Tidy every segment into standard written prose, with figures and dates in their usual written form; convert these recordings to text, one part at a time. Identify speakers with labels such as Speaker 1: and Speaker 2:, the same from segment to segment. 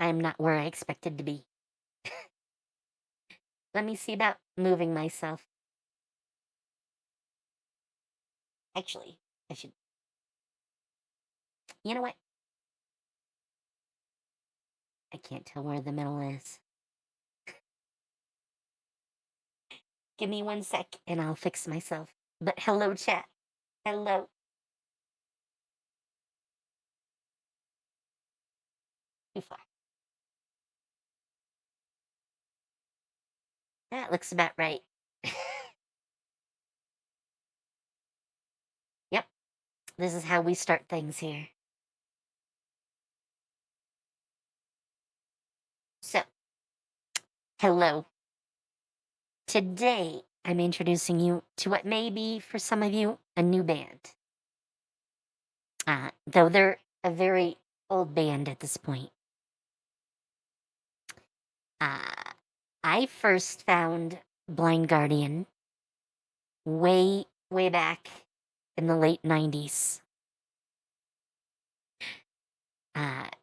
Speaker 1: I'm not where I expected to be. Let me see about moving myself. Actually, I should. You know what? I can't tell where the middle is. Give me 1 sec and I'll fix myself. But hello, chat. Hello. Too far. That looks about right. Yep. This is how we start things here. So, hello. Today, I'm introducing you to what may be, for some of you, a new band. Though they're a very old band at this point. Uh, I first found Blind Guardian way, way back in the late 90s.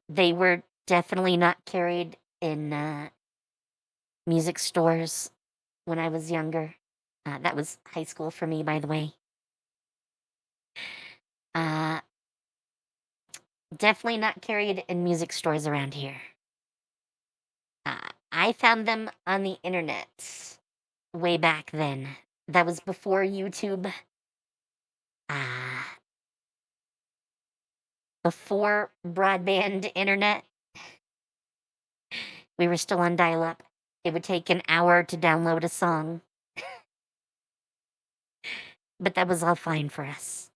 Speaker 1: They were definitely not carried in music stores when I was younger. That was high school for me, by the way. Uh, Definitely not carried in music stores around here. I found them on the internet way back then. That was before YouTube. Uh, Before broadband internet. We were still on dial up. It would take an hour to download a song. But that was all fine for us.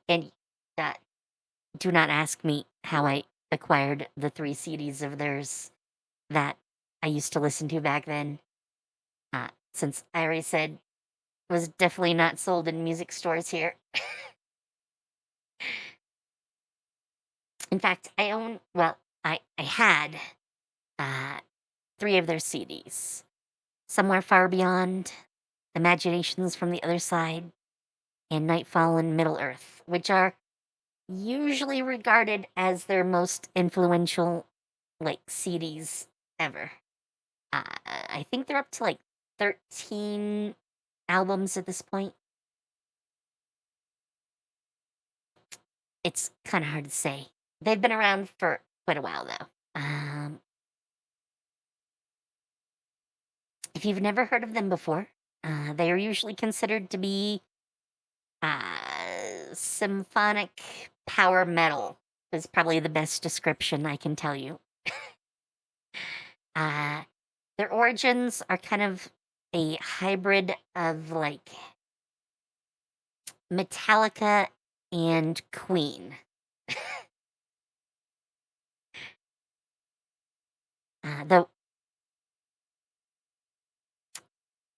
Speaker 1: And uh, do not ask me how I acquired the 3 CDs of theirs that I used to listen to back then. Since I already said it was definitely not sold in music stores here. In fact, I had 3 of their CDs. Somewhere Far Beyond, Imaginations from the Other Side, and Nightfall in Middle Earth, which are usually regarded as their most influential, CDs ever. I think they're up to, 13 albums at this point. It's kinda hard to say. They've been around for quite a while, though. If you've never heard of them before, they are usually considered to be, symphonic power metal is probably the best description I can tell you. Uh, their origins are kind of a hybrid of, Metallica and Queen. Though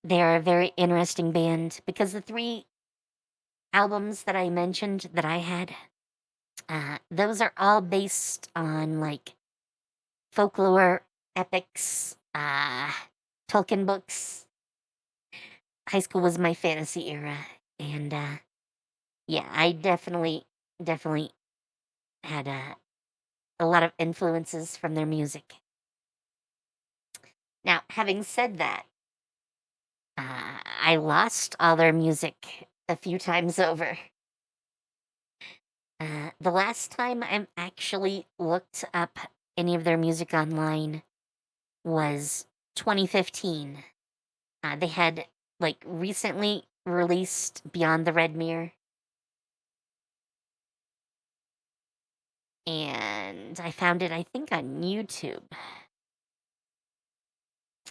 Speaker 1: they are a very interesting band because the 3 albums that I mentioned that I had, those are all based on, folklore, epics, Tolkien books. High school was my fantasy era, and, yeah, I definitely had, a lot of influences from their music. Now, having said that, I lost all their music a few times over. The last time I actually looked up any of their music online was 2015. They had, recently released Beyond the Red Mirror. And I found it, I think, on YouTube.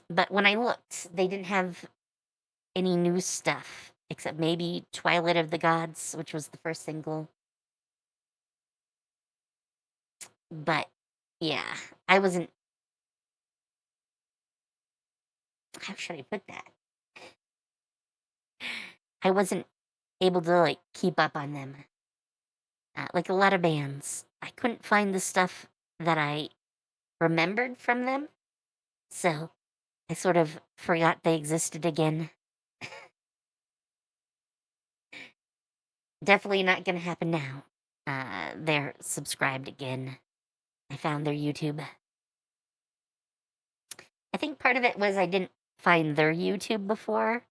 Speaker 1: But when I looked, they didn't have any new stuff, except maybe Twilight of the Gods, which was the first single. But yeah, I wasn't. How should I put that? I wasn't able to keep up on them. Like a lot of bands, I couldn't find the stuff that I remembered from them, so I sort of forgot they existed again. Definitely not gonna happen now. They're subscribed again. I found their YouTube. I think part of it was I didn't find their YouTube before,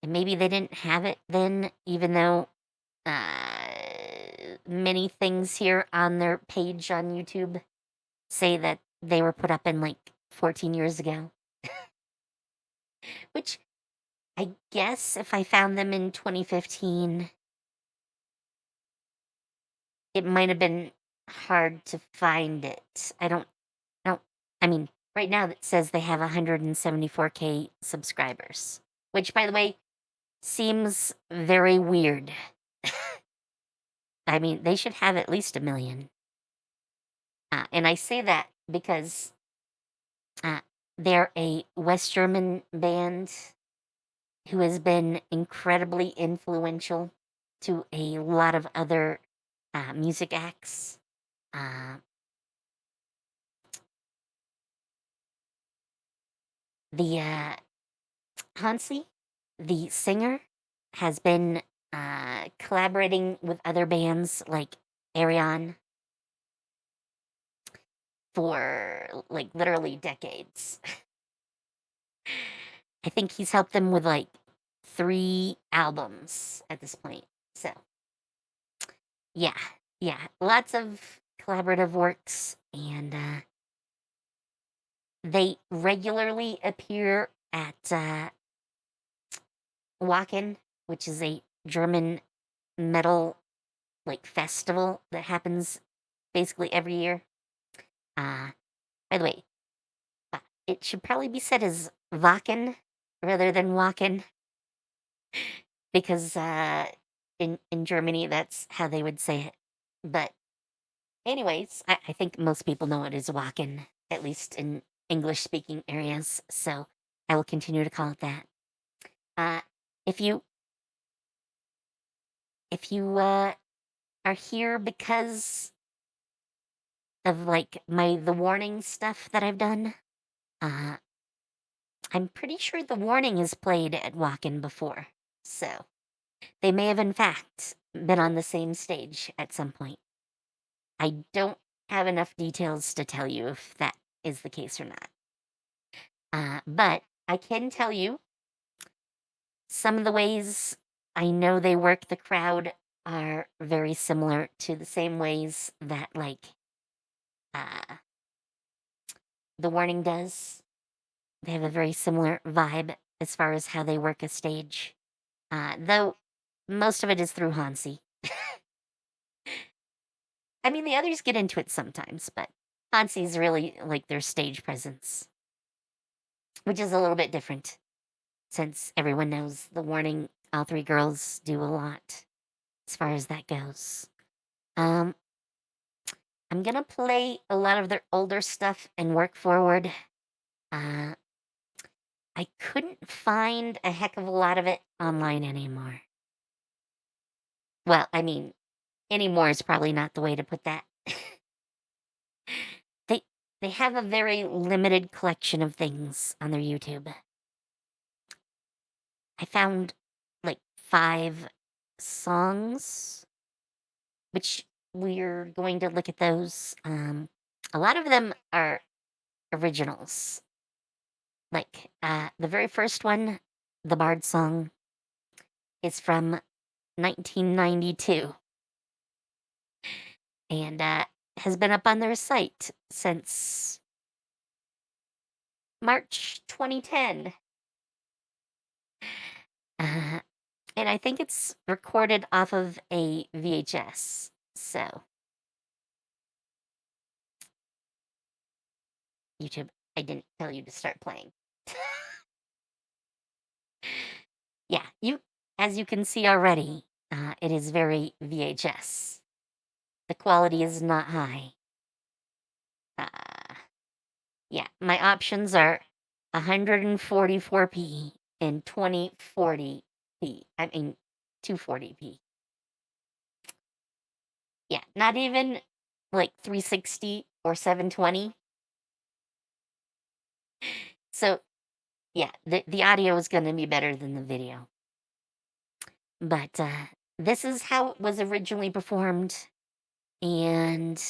Speaker 1: and maybe they didn't have it then, even though many things here on their page on YouTube say that they were put up in like 14 years ago. Which I guess if I found them in 2015, it might have been hard to find it. I don't, I mean, right now it says they have 174K subscribers, which, by the way, seems very weird. I mean, they should have at least 1 million. And I say that because uh, they're a West German band who has been incredibly influential to a lot of other music acts. Uh, the Hansi, the singer, has been collaborating with other bands like Arion for like literally decades. I think he's helped them with like 3 albums at this point. So, yeah, yeah, lots of collaborative works, and they regularly appear at Wacken, which is a German metal like festival that happens basically every year. Uh, by the way, it should probably be said as Wacken rather than Wacken, because in Germany that's how they would say it. But anyways, I think most people know it as Wacken, at least in English speaking areas. So I will continue to call it that. Uh, if you are here because of like the warning stuff that I've done, uh, I'm pretty sure the warning is played at Wacken before. So they may have in fact been on the same stage at some point. I don't have enough details to tell you if that is the case or not. But I can tell you some of the ways I know they work the crowd are very similar to the same ways that like uh, the warning does. They have a very similar vibe as far as how they work a stage. Though most of it is through Hansi. I mean, the others get into it sometimes, but Hansi's really like their stage presence, which is a little bit different since everyone knows the warning. All 3 girls do a lot as far as that goes. Um, I'm gonna play a lot of their older stuff and work forward. Uh, I couldn't find a heck of a lot of it online anymore. Well, I mean, anymore is probably not the way to put that. they they have a very limited collection of things on their YouTube. I found like 5 songs, which we're going to look at those. A lot of them are originals. Like the very first one, the Bard song, is from 1992 and has been up on their site since March 2010. Uh, and I think it's recorded off of a VHS. So, YouTube, I didn't tell you to start playing. Yeah, as you can see already, it is very VHS. The quality is not high. Uh, yeah, my options are 144p and 2040p. I mean, 240p. Yeah, not even like 360 or 720. So, yeah, the audio is going to be better than the video. But this is how it was originally performed. And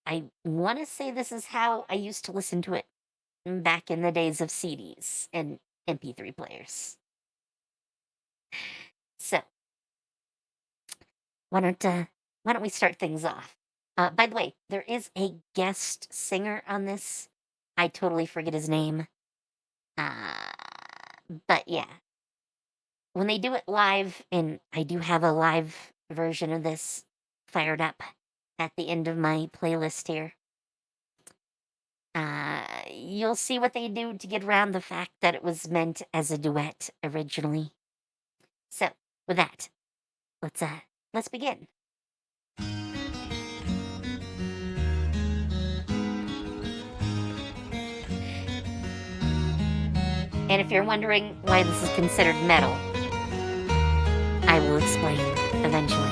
Speaker 1: I want to say this is how I used to listen to it back in the days of CDs and MP3 players. So, why don't we start things off? By the way, there is a guest singer on this. I totally forget his name. Uh, but yeah, when they do it live, and I do have a live version of this fired up at the end of my playlist here, you'll see what they do to get around the fact that it was meant as a duet originally. So, with that, let's begin. And if you're wondering why this is considered metal, I will explain eventually.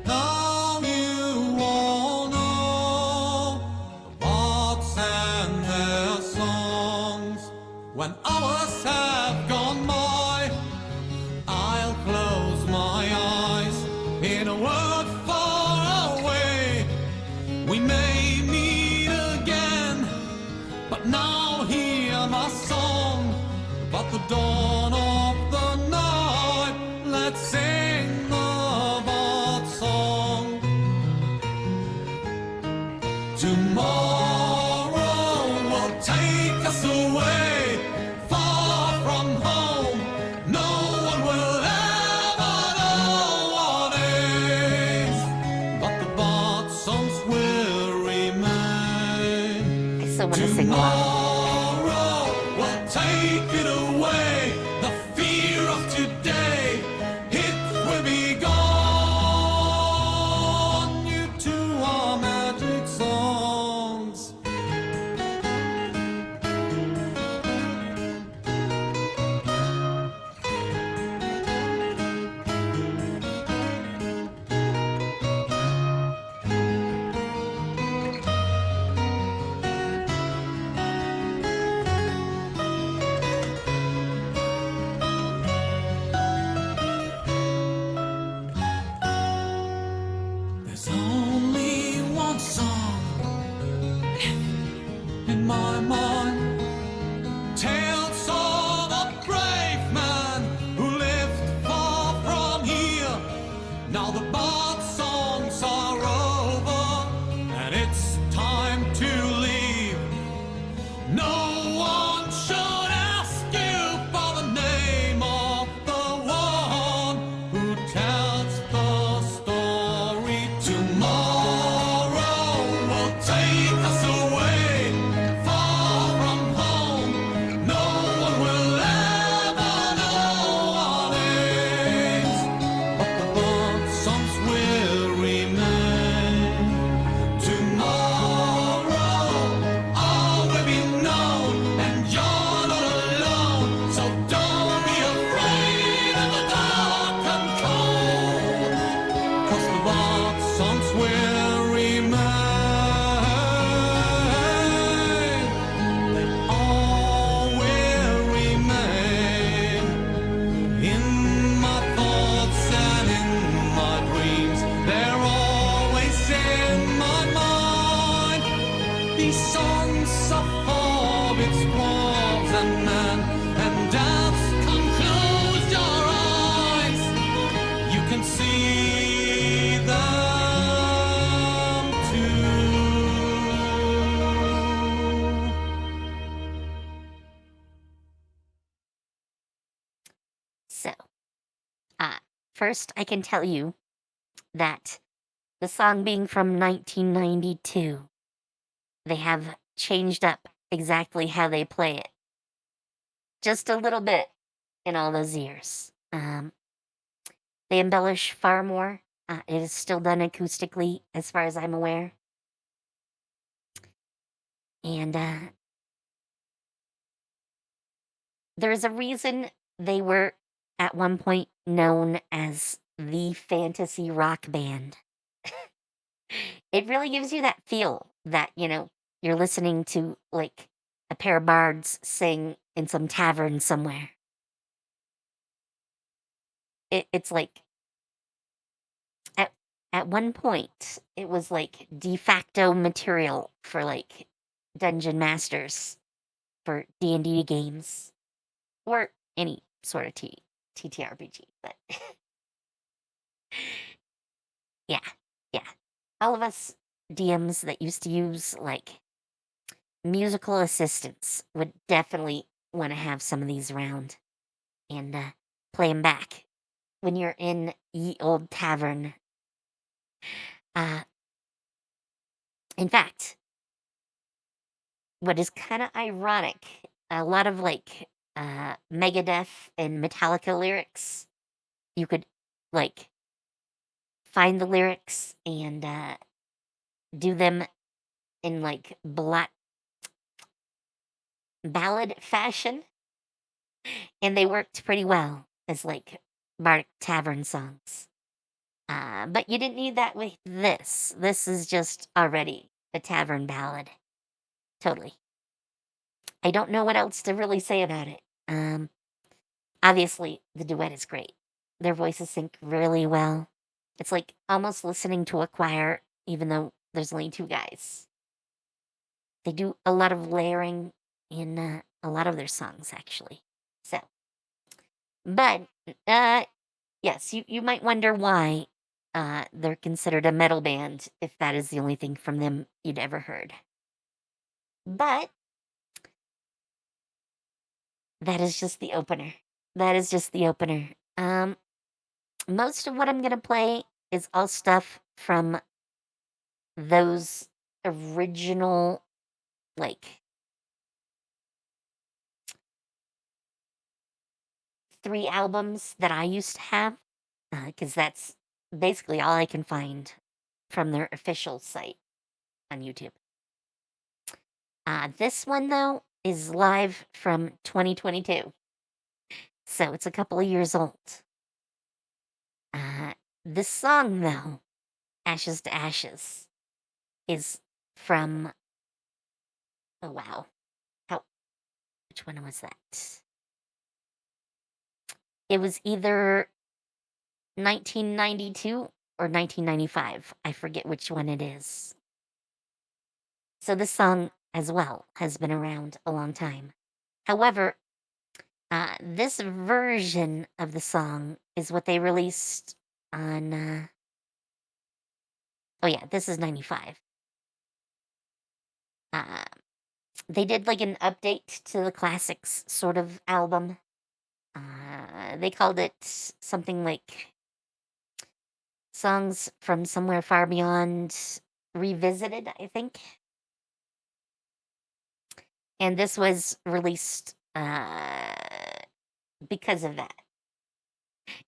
Speaker 2: Now you all know the bards and their songs. When hours have gone by, I'll close my eyes in a world far away. We may meet again, but now hear my song about the dawn of the night. Let's sing the bard song. Tomorrow will take us away, far from home. No one will ever know what is, but the bard songs will remain.
Speaker 1: I still want to sing along.
Speaker 2: Tomorrow will take it away, the fear of today, it will be gone. You two are magic songs. There's only one song in my mind. Tales of a brave man who lived far from here. Now the bard songs are over, and it's time to leave. No one should ask you for the name of the one who tells the story. Tomorrow will take us away, far from home. No one will ever know what is, but the bard songs will remain. Tomorrow all will be known, and you're not alone. So don't be afraid of the dark and cold, 'cause the bard songs will remain. They all will remain in my thoughts and in my dreams. They're always in my mind. These songs of hobbits, dwarves, and men, and elves, come close your eyes. You can see them too.
Speaker 1: So, first I can tell you that the song being from 1992, they have changed up exactly how they play it. Just a little bit in all those years. They embellish far more. It is still done acoustically, as far as I'm aware. And there's a reason they were at one point known as the fantasy rock band. It really gives you that feel that, you're listening to like a pair of bards sing in some tavern somewhere. It's like at at one point, it was like de facto material for like dungeon masters for D&D games or any sort of TTRPG. But yeah, yeah. All of us DMs that used to use like musical assistants would definitely want to have some of these around and play them back when you're in ye old tavern. Uh, in fact, what is kind of ironic, a lot of like Megadeth and Metallica lyrics, you could like find the lyrics and do them in like ballad fashion, and they worked pretty well as like bardic tavern songs. But you didn't need that with this. This is just already a tavern ballad. Totally. I don't know what else to really say about it. Obviously, the duet is great. Their voices sync really well. It's like almost listening to a choir, even though there's only two guys. They do a lot of layering in a lot of their songs, actually. So, but yes, you might wonder why they're considered a metal band if that is the only thing from them you'd ever heard. But that is just the opener. That is just the opener. Most of what I'm gonna play is all stuff from those original, like, 3 albums that I used to have, because that's basically all I can find from their official site on YouTube. This one, though, is live from 2022, so it's a couple of years old. This song, though, Ashes to Ashes, is from, oh wow, which one was that? It was either 1992 or 1995. I forget which one it is. So this song as well has been around a long time. However, this version of the song is what they released on. Oh yeah, this is 95. They did like an update to the classics sort of album. They called it something like Songs from Somewhere Far Beyond Revisited, I think. And this was released because of that.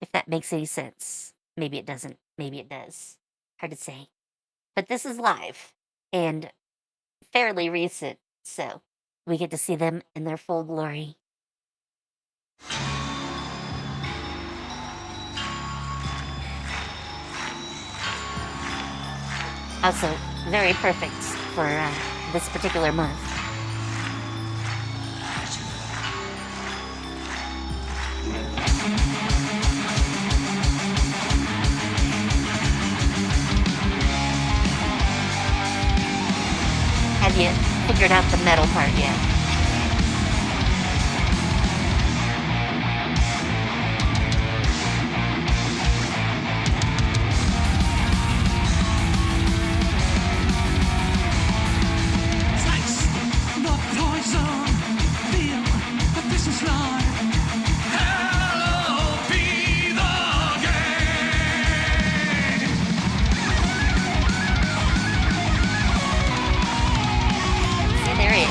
Speaker 1: If that makes any sense. Maybe it doesn't. Maybe it does. Hard to say. But this is live and fairly recent, so we get to see them in their full glory. Also, very perfect for this particular month. Have you figured out the metal part yet? See, there is.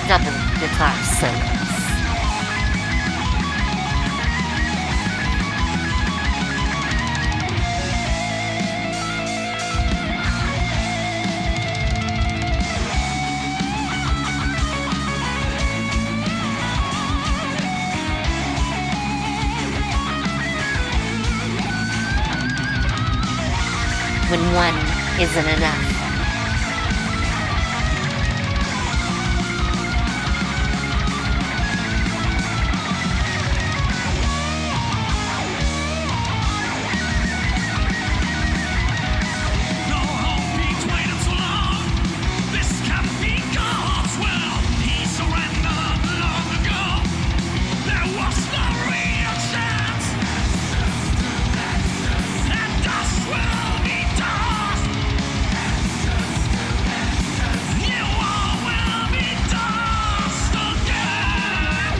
Speaker 1: double guitar solos. When one isn't enough.
Speaker 2: No hope between us alone. This can't be God's will. He surrendered long ago. There was no real chance. And dust will be dust. You all will be dust again.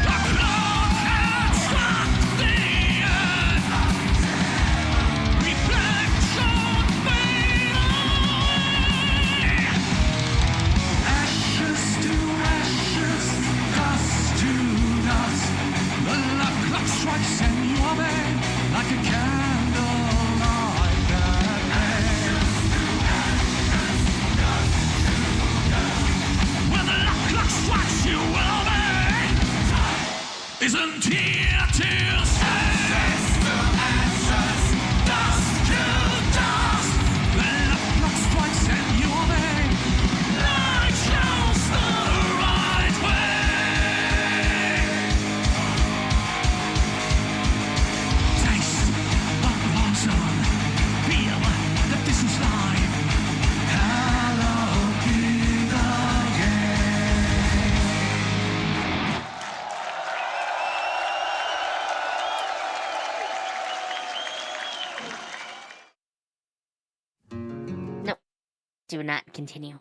Speaker 2: The clock had struck the end. Reflection fade away. Ashes to ashes, dust to dust. The clock strikes and you obey like a candlelight that day. When the clock strikes, you will obey. Isn't here to stay. Dust to dust. When the clock strikes and you obey, light shows the right way. Taste the poison. Feel that this is life. Hallowed be the game.
Speaker 1: No, do not continue.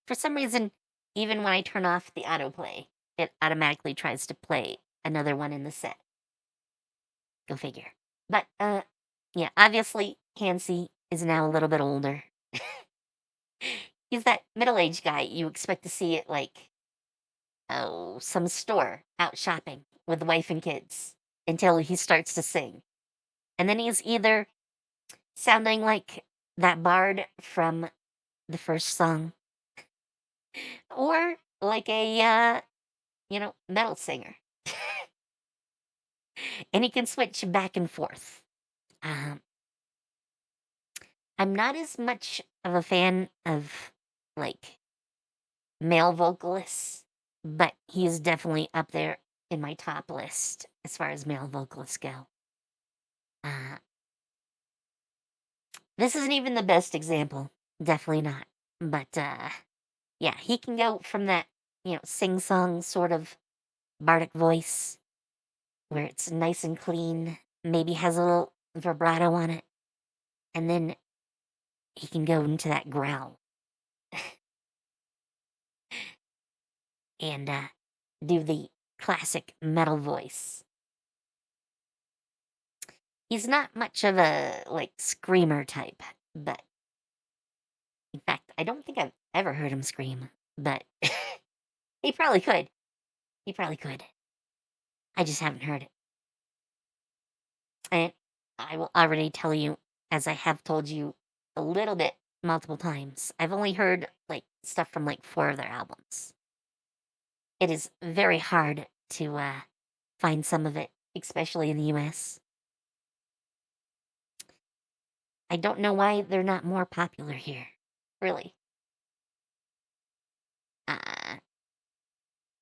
Speaker 1: For some reason, even when I turn off the autoplay, it automatically tries to play another one in the set. Go figure. But, yeah, obviously, Hansi is now a little bit older. He's that middle-aged guy you expect to see at, like, oh, some store out shopping with the wife and kids until he starts to sing. And then he's either sounding like that bard from the first song or like a, metal singer. And he can switch back and forth. Um, I'm not as much of a fan of, like, male vocalists, but he's definitely up there in my top list as far as male vocalists go. Uh, this isn't even the best example. Definitely not. But, yeah, he can go from that, sing-song sort of bardic voice where it's nice and clean, maybe has a little vibrato on it, and then he can go into that growl and do the classic metal voice. He's not much of a, like, screamer type, but in fact, I don't think I've ever heard him scream, but he probably could. He probably could. I just haven't heard it. And I will already tell you, as I have told you a little bit multiple times, I've only heard, like, stuff from, like, 4 of their albums. It is very hard to find some of it, especially in the US. I don't know why they're not more popular here, really. Uh,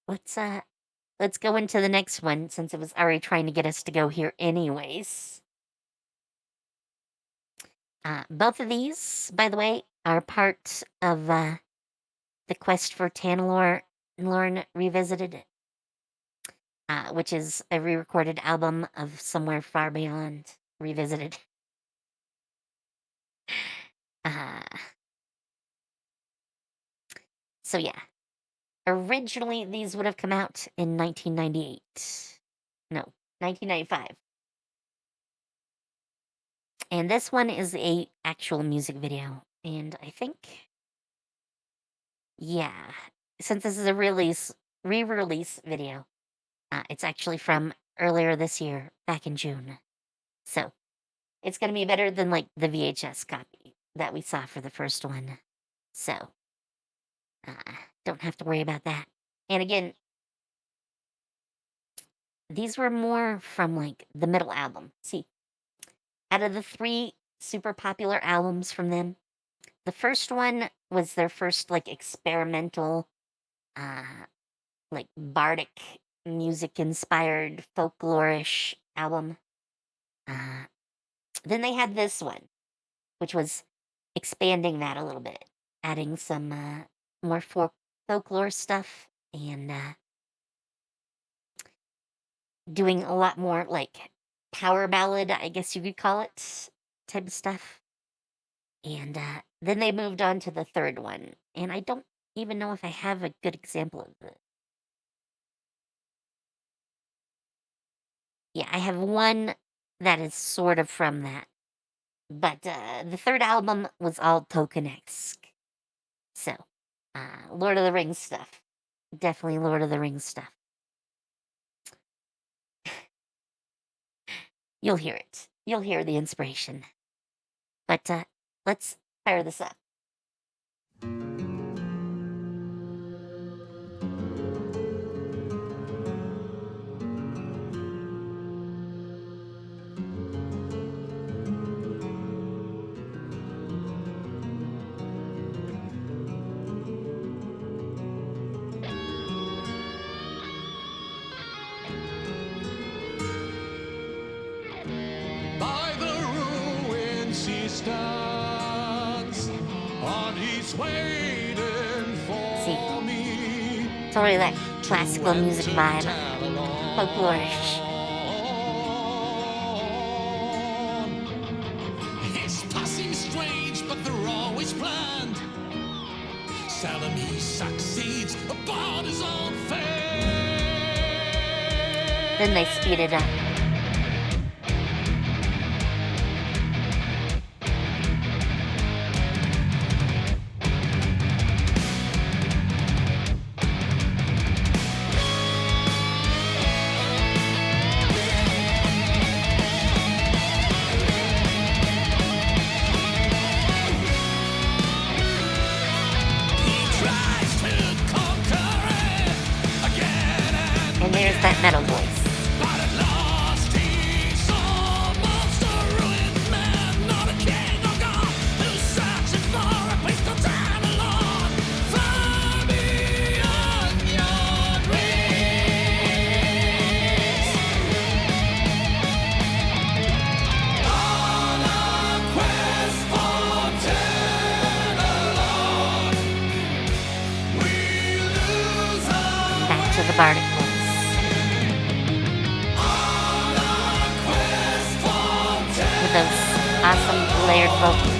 Speaker 1: let's go into the next one since it was already trying to get us to go here anyways. Both of these, by the way, are part of the Quest for Tanalorn Revisited, which is a re-recorded album of Somewhere Far Beyond Revisited. So yeah, originally these would have come out in 1998. No, 1995. And this one is a actual music video. And I think, yeah, since this is a re-release video, it's actually from earlier this year, back in June. So it's going to be better than like the VHS copy that we saw for the first one. So don't have to worry about that. And again, these were more from like the middle album. See, out of the 3 super popular albums from them, the first one was their first like experimental, like bardic music inspired folklorish album. Then they had this one, which was expanding that a little bit, adding some more folklore stuff and doing a lot more like power ballad, I guess you could call it, type of stuff. And then they moved on to the third one, and I don't even know if I have a good example of it. Yeah, I have one that is sort of from that. But the third album was all Tolkien-esque. So, Lord of the Rings stuff. Definitely Lord of the Rings stuff. You'll hear it. You'll hear the inspiration. But let's fire this up.
Speaker 2: By the ruins he stands, and he's waiting for me.
Speaker 1: Totally that classical music vibe. Folklorish.
Speaker 2: It's passing strange, but they're always planned. Seldom he succeeds about his own fate.
Speaker 1: Then they speed it up. And there's that metal voice. Back to the bardic voice. With those awesome layered vocals.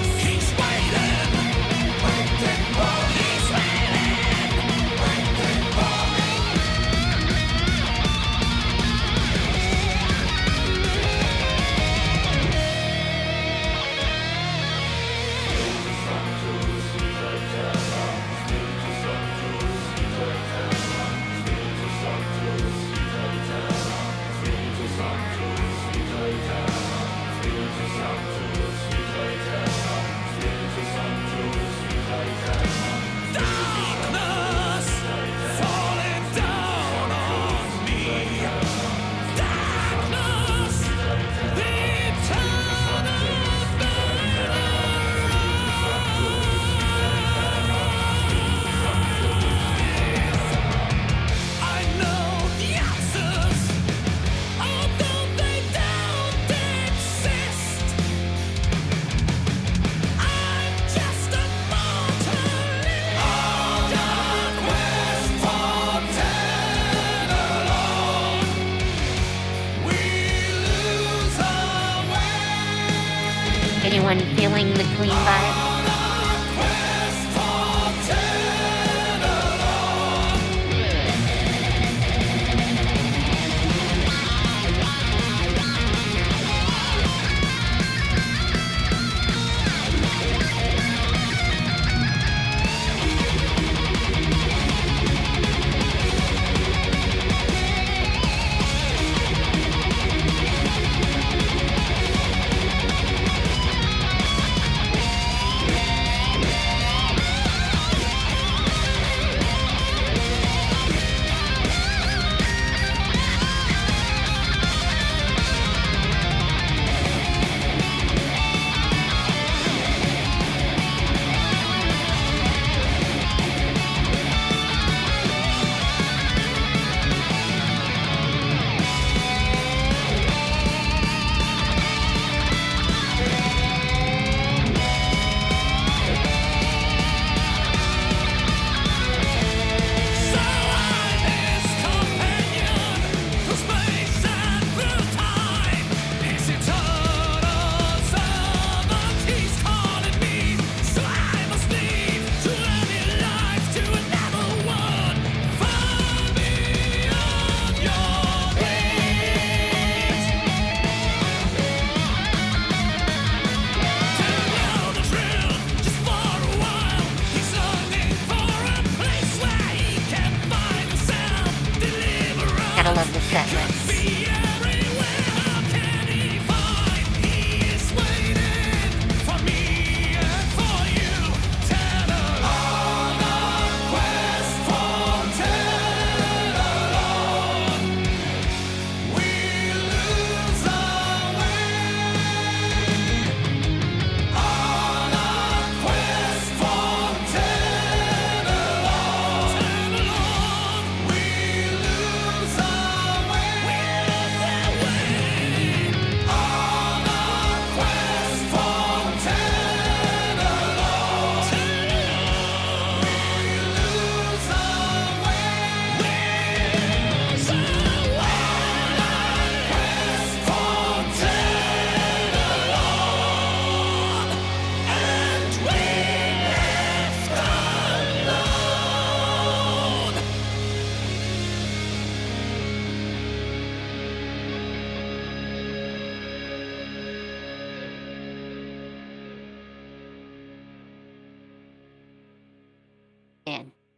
Speaker 1: Anyone feeling the clean vibe?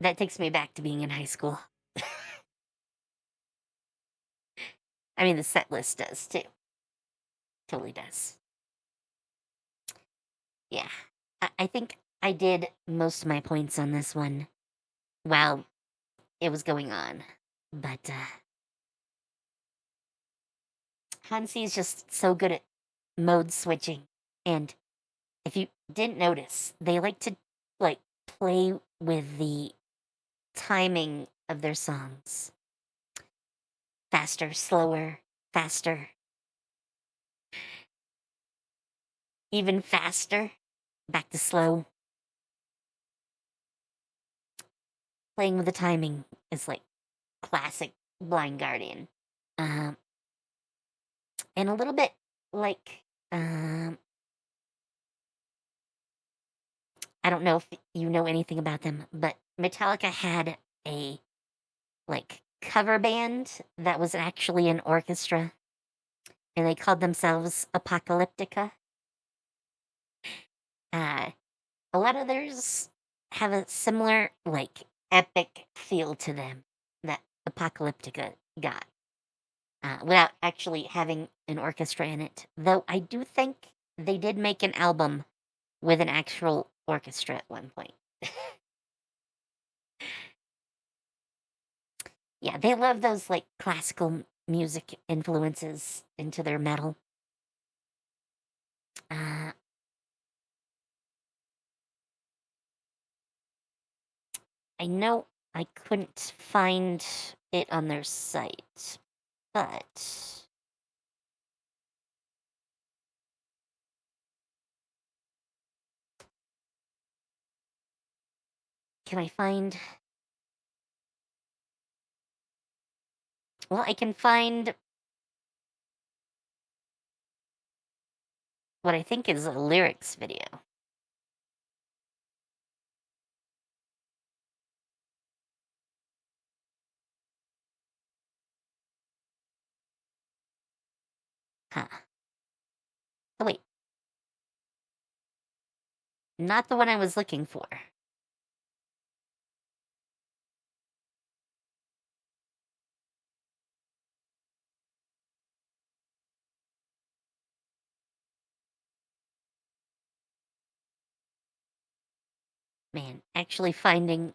Speaker 1: That takes me back to being in high school. I mean, the set list does too. Totally does. Yeah. I think I did most of my points on this one while it was going on. But Hansi is just so good at mode switching. And if you didn't notice, they like to like play with the timing of their songs. Faster, slower, faster. Even faster, back to slow. Playing with the timing is like classic Blind Guardian. And a little bit like, I don't know if you know anything about them, but Metallica had a like cover band that was actually an orchestra, and they called themselves Apocalyptica. A lot of theirs have a similar like epic feel to them that Apocalyptica got, without actually having an orchestra in it. Though I do think they did make an album with an actual orchestra at one point. Yeah, they love those like classical music influences into their metal. I know I couldn't find it on their site, but can I find... Well, I can find what I think is a lyrics video. Huh. Oh, wait. Not the one I was looking for. Man, actually finding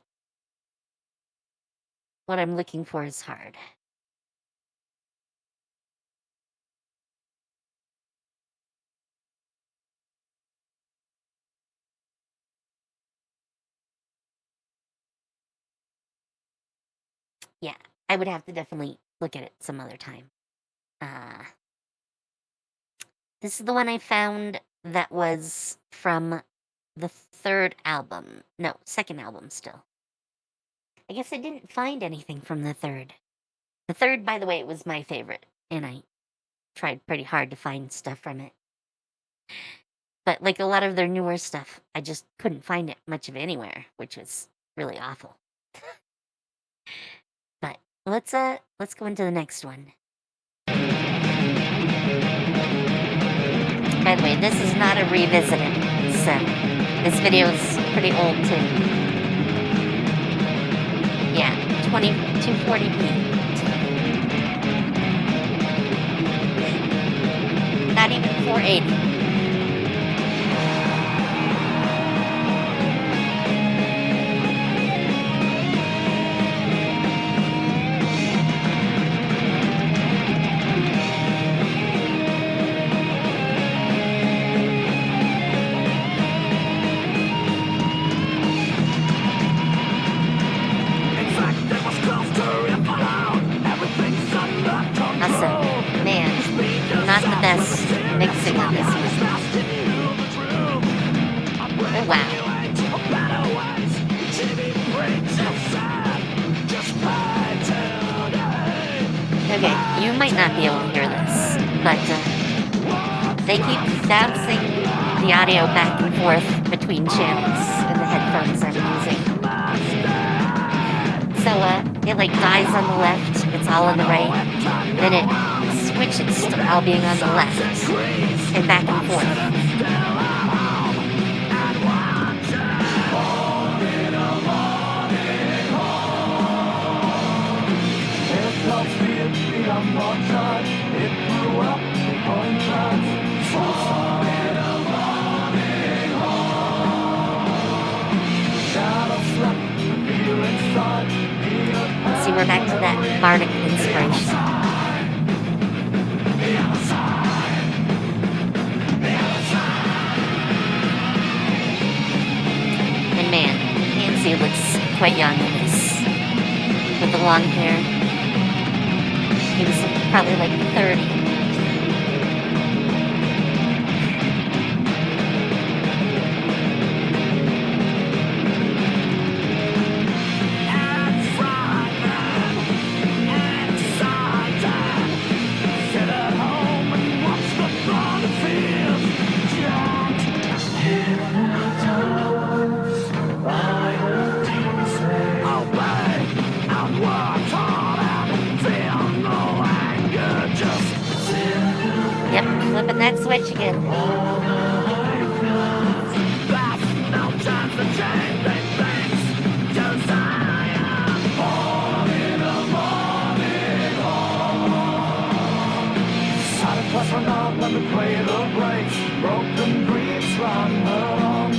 Speaker 1: what I'm looking for is hard. Yeah, I would have to definitely look at it some other time. This is the one I found that was from the third album. No, second album still. I guess I didn't find anything from the third. The third, by the way, was my favorite, and I tried pretty hard to find stuff from it. But like a lot of their newer stuff, I just couldn't find it much of anywhere, which was really awful. But let's go into the next one. By the way, this is not a revisited, so this video is pretty old too. Yeah, 240p. Not even 480. Not the best mixing on this one. Oh, wow. Okay, you might not be able to hear this, but they keep bouncing the audio back and forth between channels in the headphones I'm using. So, it like dies on the left, it's all on the right, then it switches to all being on the left, and back and forth. bardic inspiration. And man, Nancy looks quite young in this. With the long hair. He was probably like 30. Yep, flipping that switch again.
Speaker 2: Let me play the breaks. Broken dreams run along the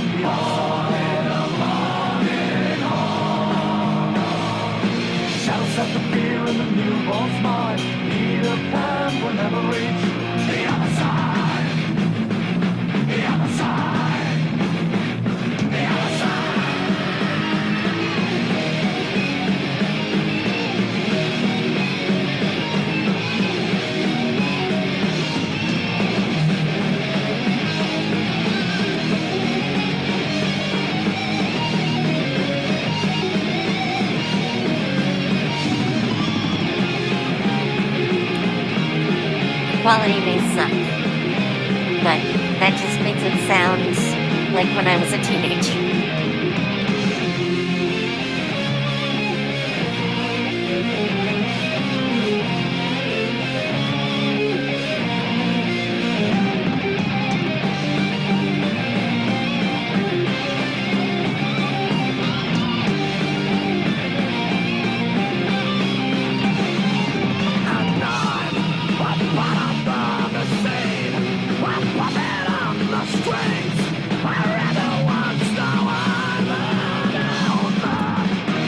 Speaker 2: shadows set the fear in the newborn's mind. Peter Pan will never reach the other side. The other side. The other side.
Speaker 1: Quality may suck, but that just makes it sound like when I was a teenager.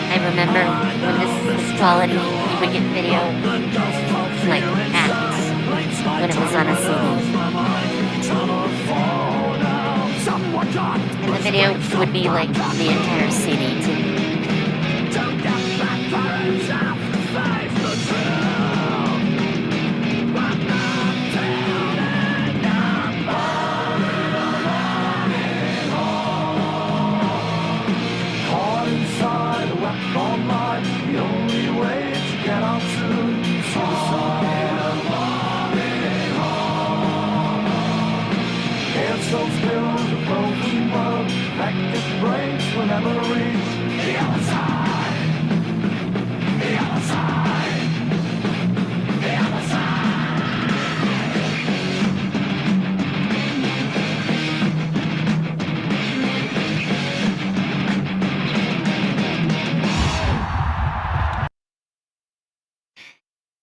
Speaker 1: I remember when this was quality, you would get video like ads when it was on a CD. And the video would be like the entire CD too.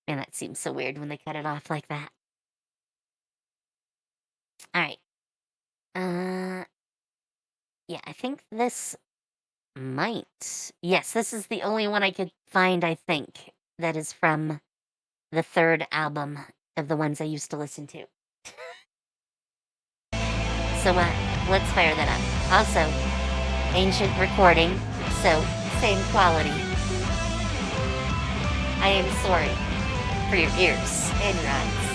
Speaker 1: Man, that seems so weird when they cut it off like that. Alright. Yeah, I think this might. Yes, this is the only one I could find, I think, that is from the third album of the ones I used to listen to. So, let's fire that up. Also, ancient recording, so same quality. I am sorry for your ears and your eyes.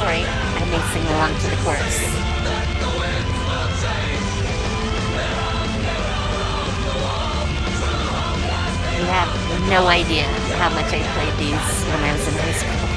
Speaker 1: Sorry, I may sing along to the chorus. You have no idea how much I played these when I was in high school.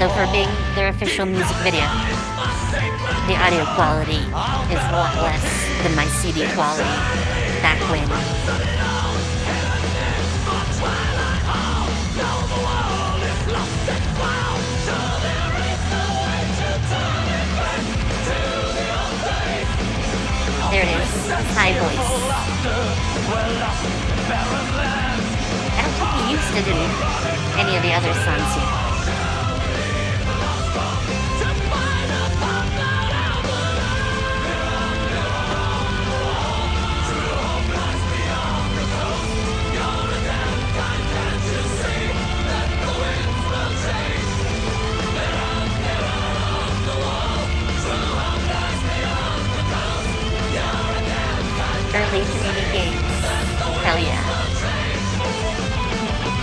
Speaker 1: Though for being their official music video, the audio quality is a lot less than my CD quality back when. There it is, high voice. I don't think he used it in any of the other songs yet. Early 3D games. Hell yeah.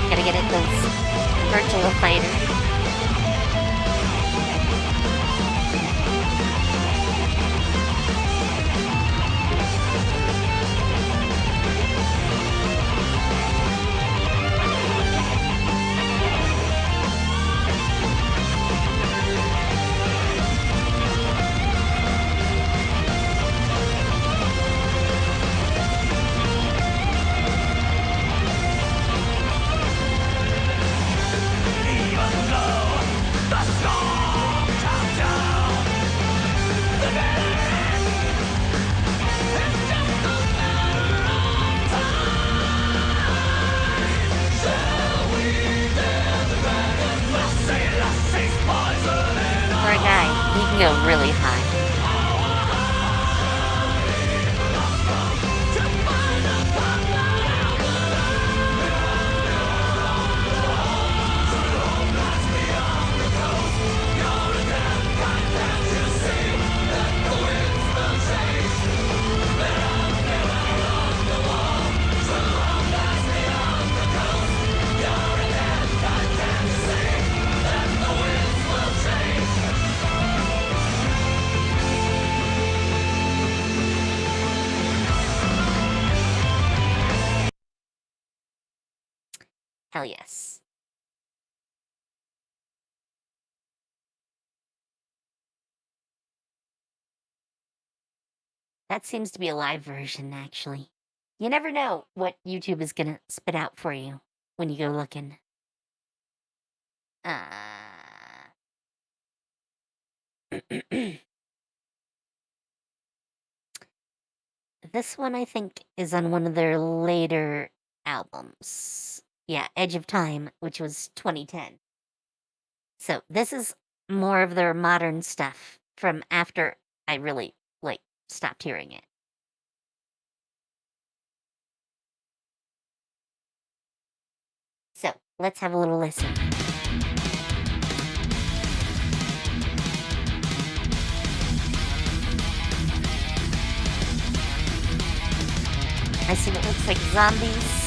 Speaker 1: Gotta get it those virtual fighters. For a guy, he can go really high. Hell yes. That seems to be a live version, actually. You never know what YouTube is gonna spit out for you when you go looking. This one, I think, is on one of their later albums. Yeah, Edge of Time, which was 2010. So this is more of their modern stuff from after I really, stopped hearing it. So, let's have a little listen. I see what looks like zombies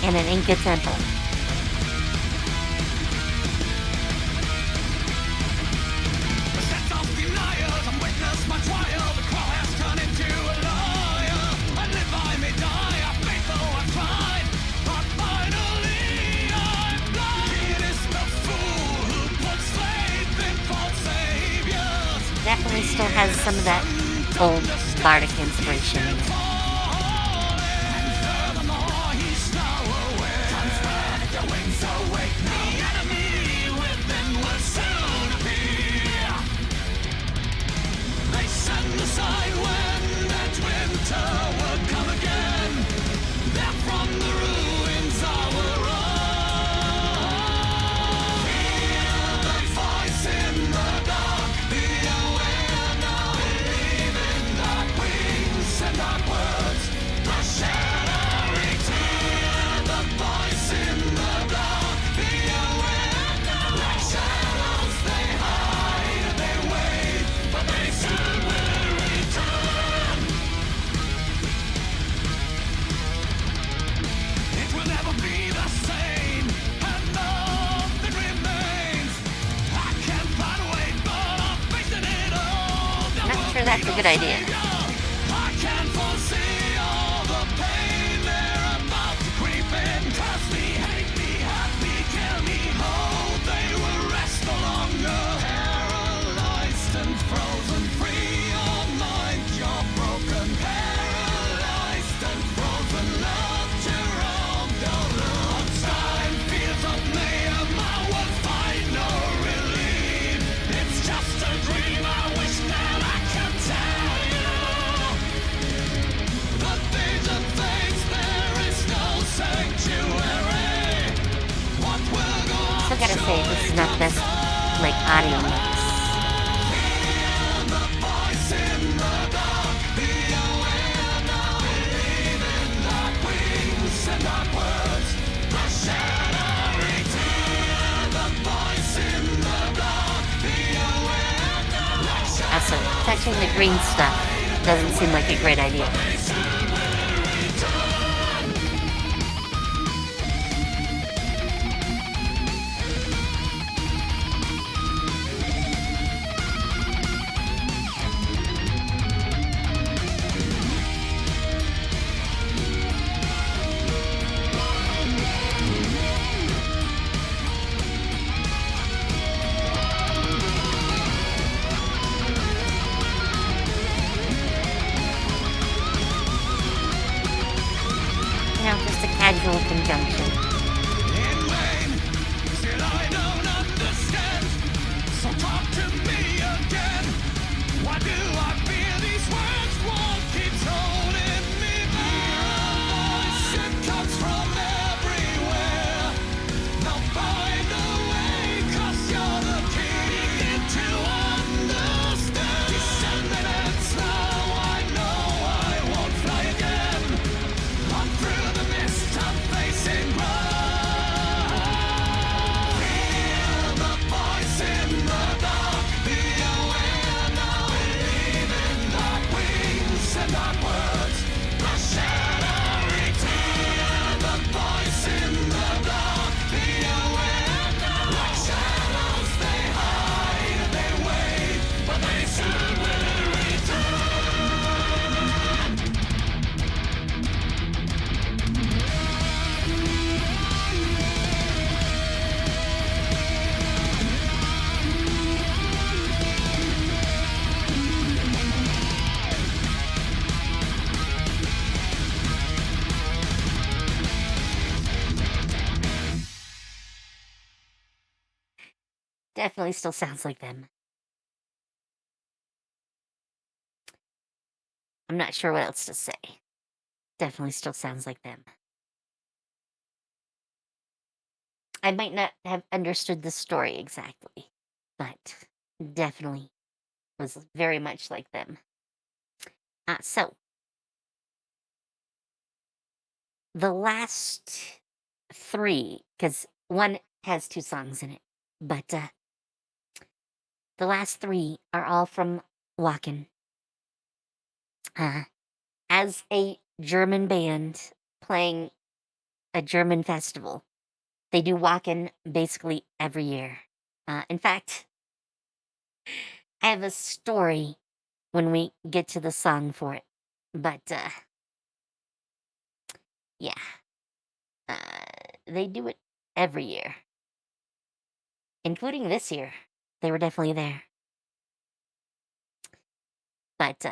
Speaker 1: and an Inca temple. Definitely still has some of that old bardic inspiration in it. That's a good idea. say this is not the best, like, audio mix. Also, touching the green stuff doesn't seem like a great idea. You know, just a casual conjunction.
Speaker 2: Still I don't understand. So talk to me again. Why do I feel these words won't keep holding me back? Voice, it comes from everywhere. Now find a way, 'cause you're the key. Begin to understand. Descendants, now I know I won't fly again. On through the mist, I'm facing right. Hear the voice in the dark. Be aware now. Believe in dark wings and dark words. The shadow return. Hear the voice in the dark. Be aware now. Like shadows, they hide, they wait, but they soon will return.
Speaker 1: Definitely still sounds like them. I'm not sure what else to say. Definitely still sounds like them. I might not have understood the story exactly, but definitely was very much like them. So, the last three, because one has 2 songs in it, but the last 3 are all from Wacken. As a German band playing a German festival, they do Wacken basically every year. In fact, I have a story when we get to the song for it, but yeah, they do it every year, including this year. They were definitely there. But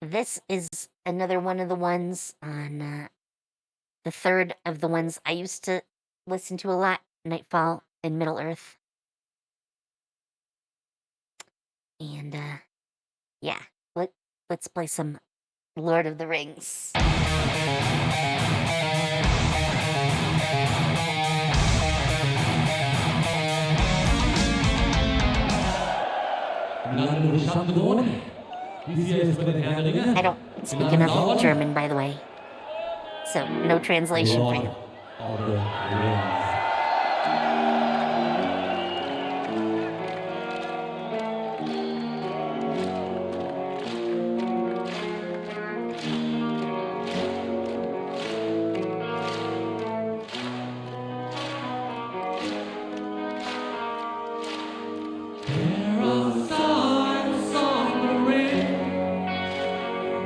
Speaker 1: this is another one of the ones on the third of the ones I used to listen to a lot, Nightfall and Middle Earth. And yeah, let's play some Lord of the Rings. I don't speak enough German, by the way, so no translation for you.
Speaker 2: There are signs on the ring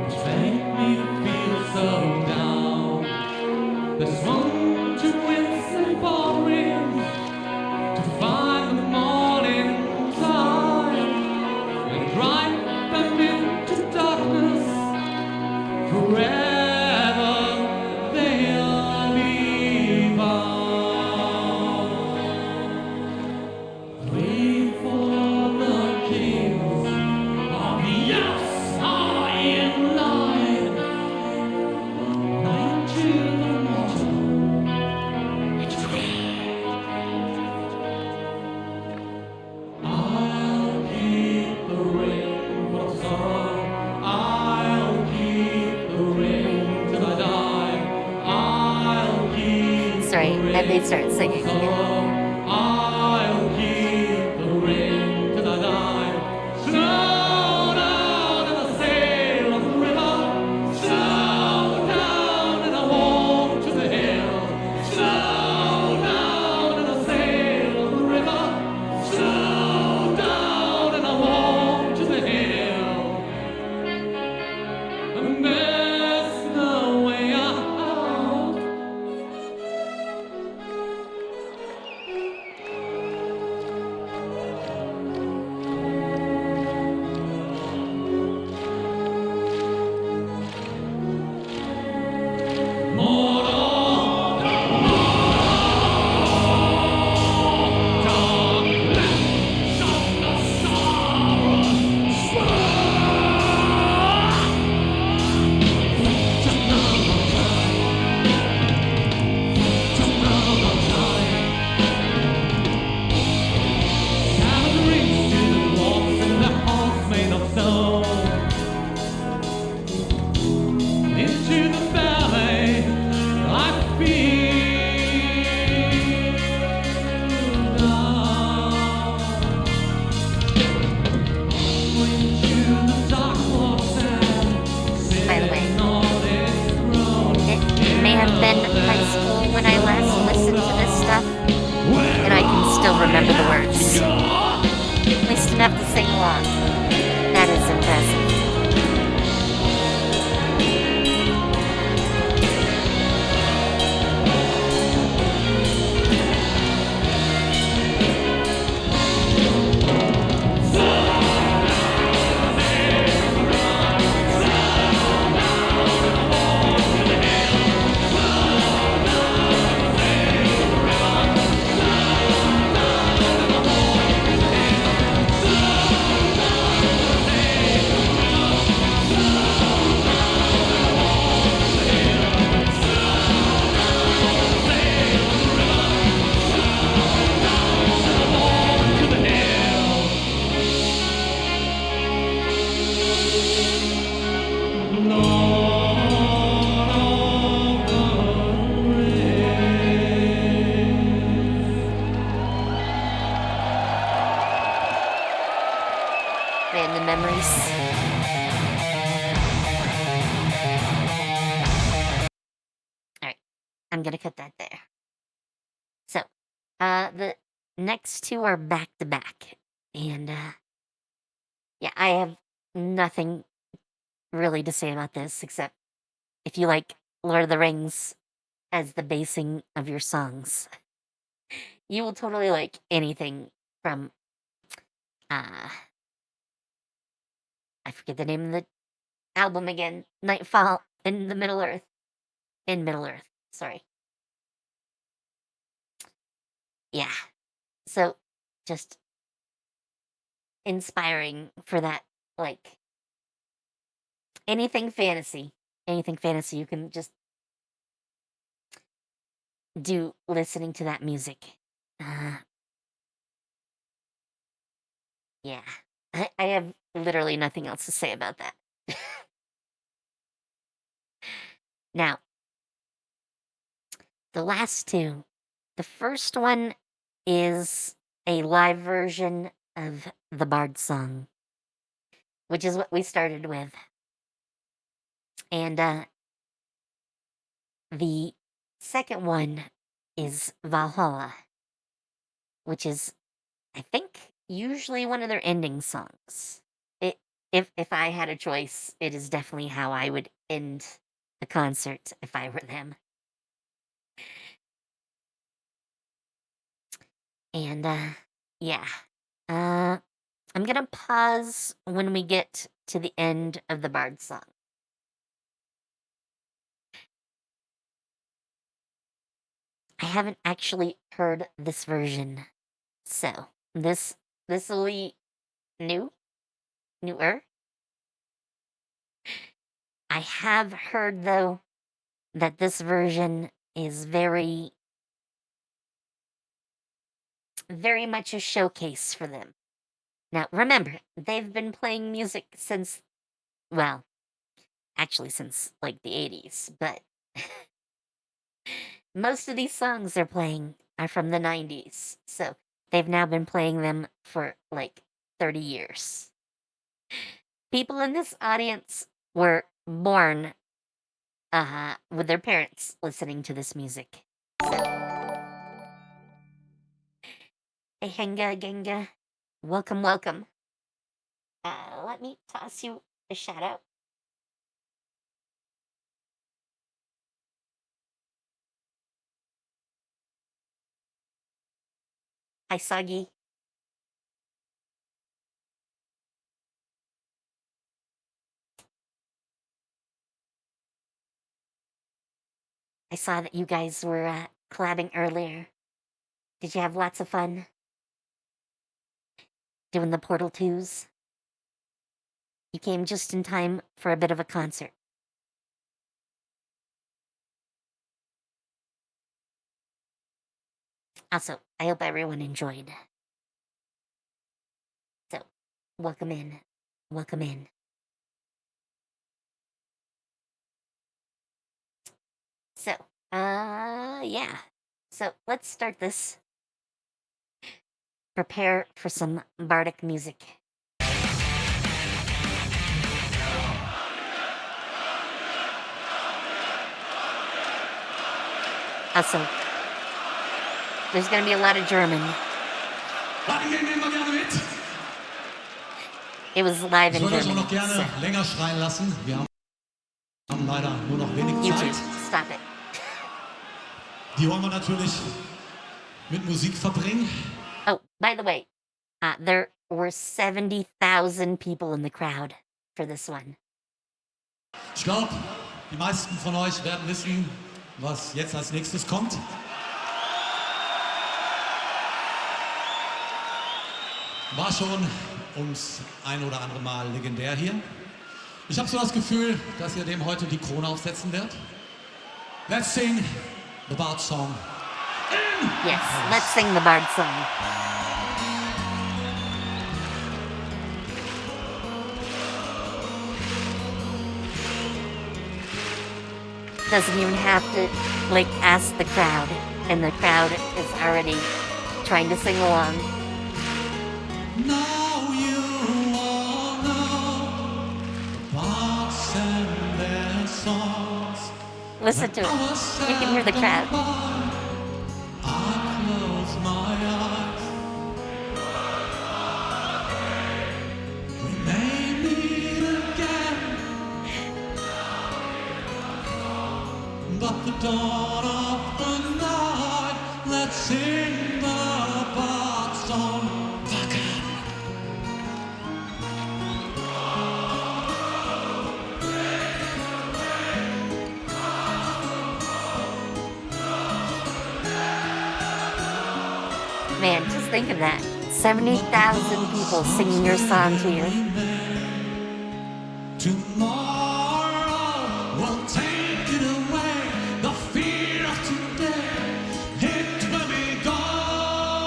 Speaker 2: which make me feel so down. There's one to wince and falling to find the morning time and drive them into darkness forever. They'll be bound. Wait for the kings of the earth are in line. Night to the mortal,
Speaker 1: Sorry, and they start singing.
Speaker 2: I'll keep the ring to the night. Slow down and I'll sail on the river. Slow down and I'll walk to the hill. Slow down and I'll sail on the river. Slow down and I'll walk to the hill. And there's no way out. Into the ballet, I feel now. Into the dark walks and
Speaker 1: By the way,
Speaker 2: sitting on its throne.
Speaker 1: it may have been high school when I last listened to this stuff, and I can still remember the words. At least enough to sing along. That is impressive. Random memories. Alright, I'm gonna cut that there. So, the next two are back to back. And, yeah, I have nothing really to say about this except if you like Lord of the Rings as the basing of your songs, you will totally like anything from, uh, I forget the name of the album again. Nightfall in the Middle Earth. In Middle Earth. Sorry. Yeah. So just inspiring for that, like anything fantasy. Anything fantasy you can just do listening to that music. Uh, yeah. I have literally nothing else to say about that. Now, the last two. The first one is a live version of the Bard song, which is what we started with. And the second one is Valhalla, which is, I think, usually one of their ending songs. If I had a choice, it is definitely how I would end a concert if I were them. And yeah. I'm gonna pause when we get to the end of the Bard song. I haven't actually heard this version, so this will be newer. I have heard though that this version is very much a showcase for them. Now remember, they've been playing music since, well, actually since like the 80s, but most of these songs they're playing are from the 90s. So they've now been playing them for like 30 years. People in this audience were born with their parents listening to this music. So, hey, Henga Genga, welcome, welcome. Let me toss you a shout out. Hi, Soggy. I saw that you guys were collabing earlier. Did you have lots of fun doing the Portal 2s? You came just in time for a bit of a concert. Also, I hope everyone enjoyed. So, welcome in. Welcome in. So, yeah. So, let's start this. Prepare for some bardic music. Also, there's gonna be a lot of German. It was live in German.
Speaker 2: noch gerne
Speaker 1: So.
Speaker 2: länger schreien lassen. Wir haben leider nur noch wenig
Speaker 1: YouTube,
Speaker 2: Zeit.
Speaker 1: stop it.
Speaker 2: Die wollen wir natürlich mit Musik verbringen.
Speaker 1: Oh, by the way, there were 70,000 people in the crowd for this one.
Speaker 2: Ich glaube, die meisten von euch werden wissen, was jetzt als nächstes kommt. War schon ums ein oder andere Mal legendär hier. Ich habe so das Gefühl, dass ihr dem heute die Krone aufsetzen werdet. Let's sing the Bard song.
Speaker 1: Yes, let's sing the Bard song. Doesn't even have to, like, ask the crowd, and the crowd is already trying to sing along.
Speaker 2: Now you all know the bards and their songs.
Speaker 1: Listen to it. You can hear the crowd.
Speaker 2: I close my eyes. We may meet again, but the dawn of the night, let's sing the bard song again.
Speaker 1: Man, just think of that. 70,000 people singing your song to you.
Speaker 2: Tomorrow will take it away. The fear of today, it will be gone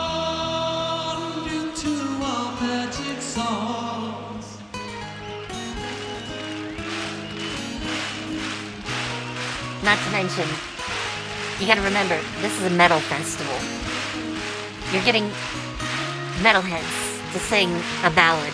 Speaker 2: into our magic songs.
Speaker 1: Not to mention, you gotta remember, this is a metal festival. You're getting metalheads to sing a ballad.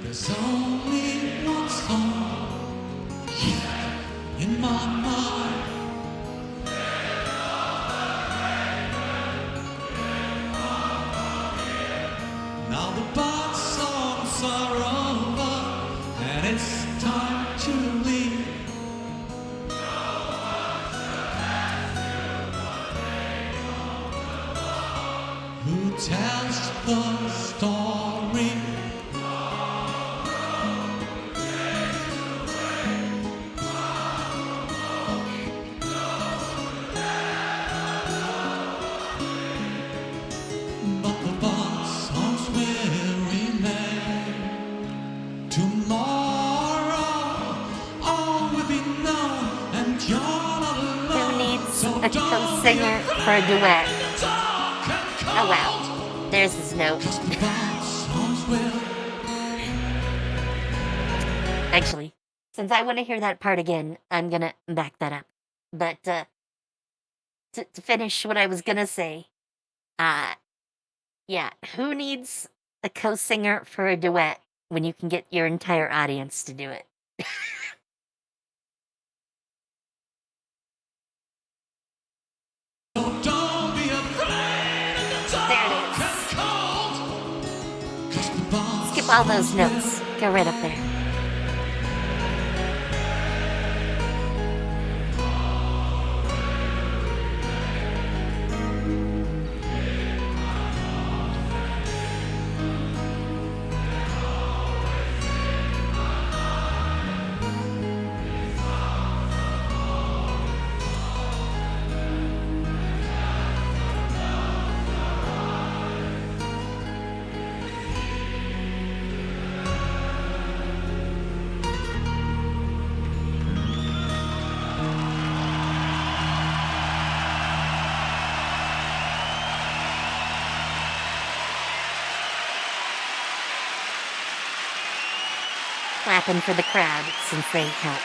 Speaker 2: There's only one song here in my mind. Now the bard songs are over, and it's time to leave. Who tells the story? But the bard songs will remain. Tomorrow all will be known, and you're not alone.
Speaker 1: Who needs
Speaker 2: So
Speaker 1: a
Speaker 2: don't
Speaker 1: co-singer
Speaker 2: be
Speaker 1: for a duet?
Speaker 2: afraid to talk and
Speaker 1: Oh, wow.
Speaker 2: call.
Speaker 1: There's his note. Actually, since I want to hear that part again, I'm gonna back that up. But to finish what I was gonna say, yeah, who needs a co-singer for a duet when you can get your entire audience to do it?
Speaker 2: Don't be afraid of the
Speaker 1: There it
Speaker 2: dark and cold. 'Cause the boss
Speaker 1: Skip all those notes. Go right up there. Clapping for the crowd since they helped.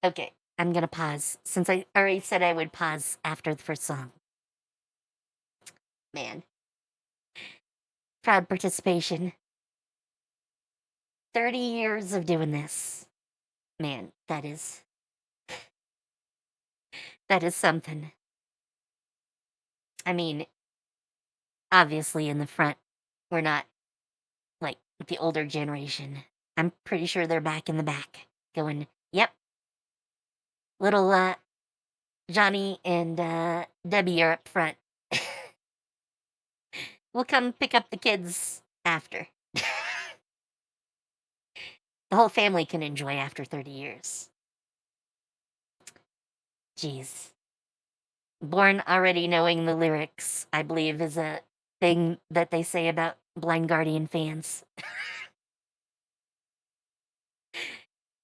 Speaker 1: Okay, I'm gonna pause since I already said I would pause after the first song. Man. Proud participation. 30 years of doing this. Man, that is something. I mean, obviously in the front, we're not like the older generation. I'm pretty sure they're back in the back going, yep. Little Johnny and Debbie are up front. We'll come pick up the kids after. The whole family can enjoy after 30 years. Jeez. Born already knowing the lyrics, I believe, is a thing that they say about Blind Guardian fans.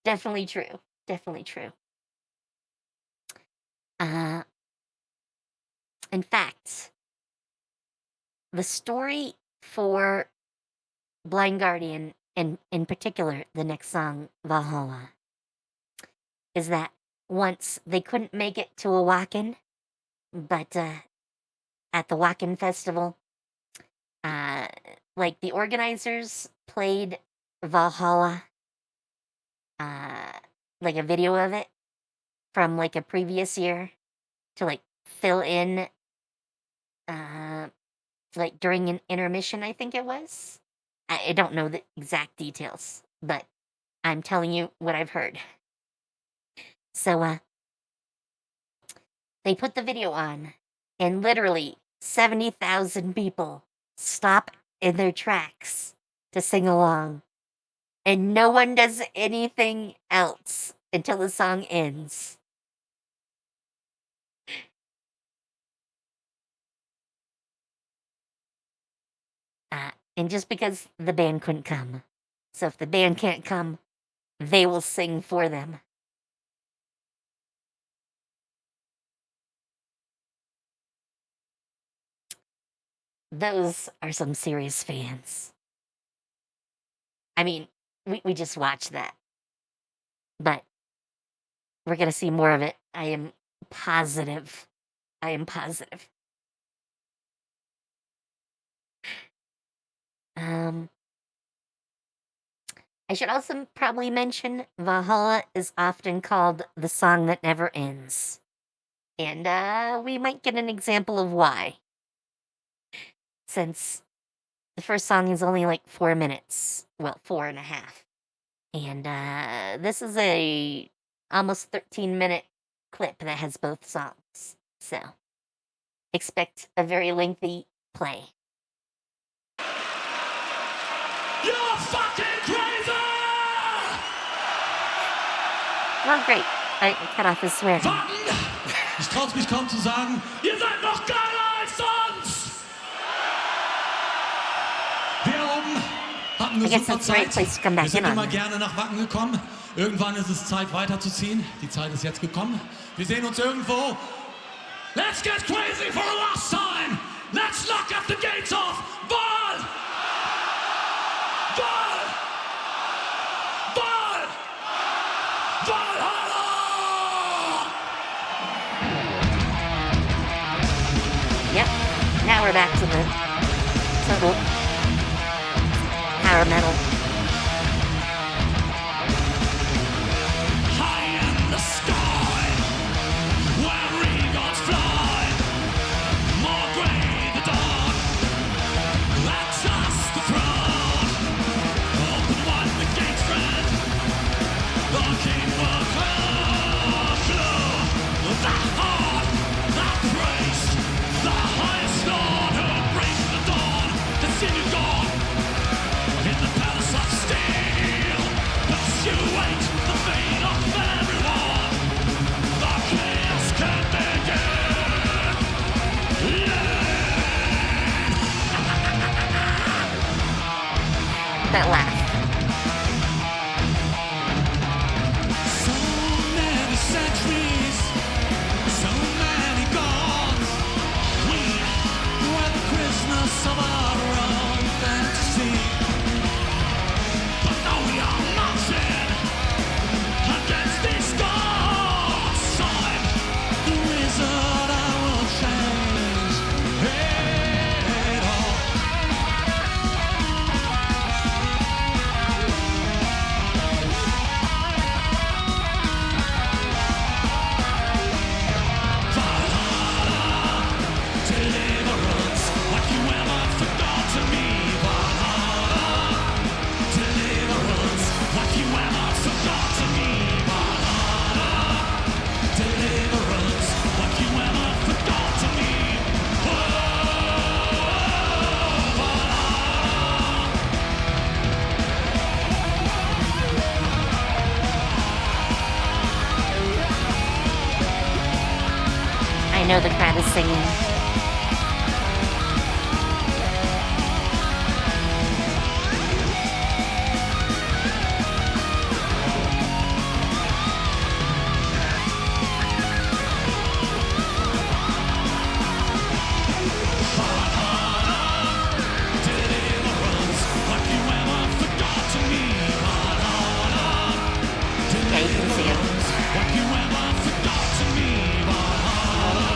Speaker 1: Definitely true. Definitely true. In fact, the story for Blind Guardian, and in particular the next song, Valhalla, is that once they couldn't make it to a walk-in, but at the walk-in festival, like the organizers played Valhalla, like a video of it from like a previous year to like fill in, like during an intermission, I think it was. I don't know the exact details, but I'm telling you what I've heard. So, they put the video on, and literally 70,000 people stop in their tracks to sing along, and no one does anything else until the song ends. And just because the band couldn't come. So if the band can't come, they will sing for them. Those are some serious fans. I mean, we just watched that. But we're going to see more of it. I am positive. I am positive. I should also probably mention Valhalla is often called the song that never ends. And we might get an example of why. Since the first song is only like 4 minutes. Well, 4.5. And this is a almost 13-minute clip that has both songs. So, expect a very lengthy play.
Speaker 2: You're fucking crazy!
Speaker 1: Well, great. I cut off his swear.
Speaker 2: Warten! Ich traue mich kaum zu sagen, ihr seid noch geiler als sonst! Wir oben hatten eine
Speaker 1: I guess
Speaker 2: super
Speaker 1: that's the right
Speaker 2: Zeit.
Speaker 1: place to come
Speaker 2: Wir
Speaker 1: back
Speaker 2: sind
Speaker 1: in on.
Speaker 2: immer gerne nach Wacken gekommen. Irgendwann ist es Zeit weiterzuziehen. Die Zeit ist jetzt gekommen. Wir sehen uns irgendwo. Let's get crazy for a last time! Let's lock up the gates of Wahl! Wahl! Wahl! Valhalla!
Speaker 1: Yep. Now we're back to the total power metal.
Speaker 2: High in the sky, where eagles fly, more gray the dawn, that's us the throne. Open wide the gates, friend, the king will come through. The heart that prays, the highest lord who brings the dawn, the city gone, in the palace of steel, persuade the fate of everyone. The chaos can begin.
Speaker 1: That laugh.
Speaker 2: So many centuries, so many gods. We were the prisoners of our own fantasy. But now we are marching against these gods. I'm the wizard, I will change it all. Deliverance, like you ever forgot to me. Valhalla, deliverance, like you ever forgot to me. Valhalla, deliverance, like you ever forgot to me.
Speaker 1: I know the crowd is singing.
Speaker 2: Deliverance, like you ever forgot to me. Valhalla,
Speaker 1: Yeah, you can see it.
Speaker 2: like you ever forgot to me. Valhalla,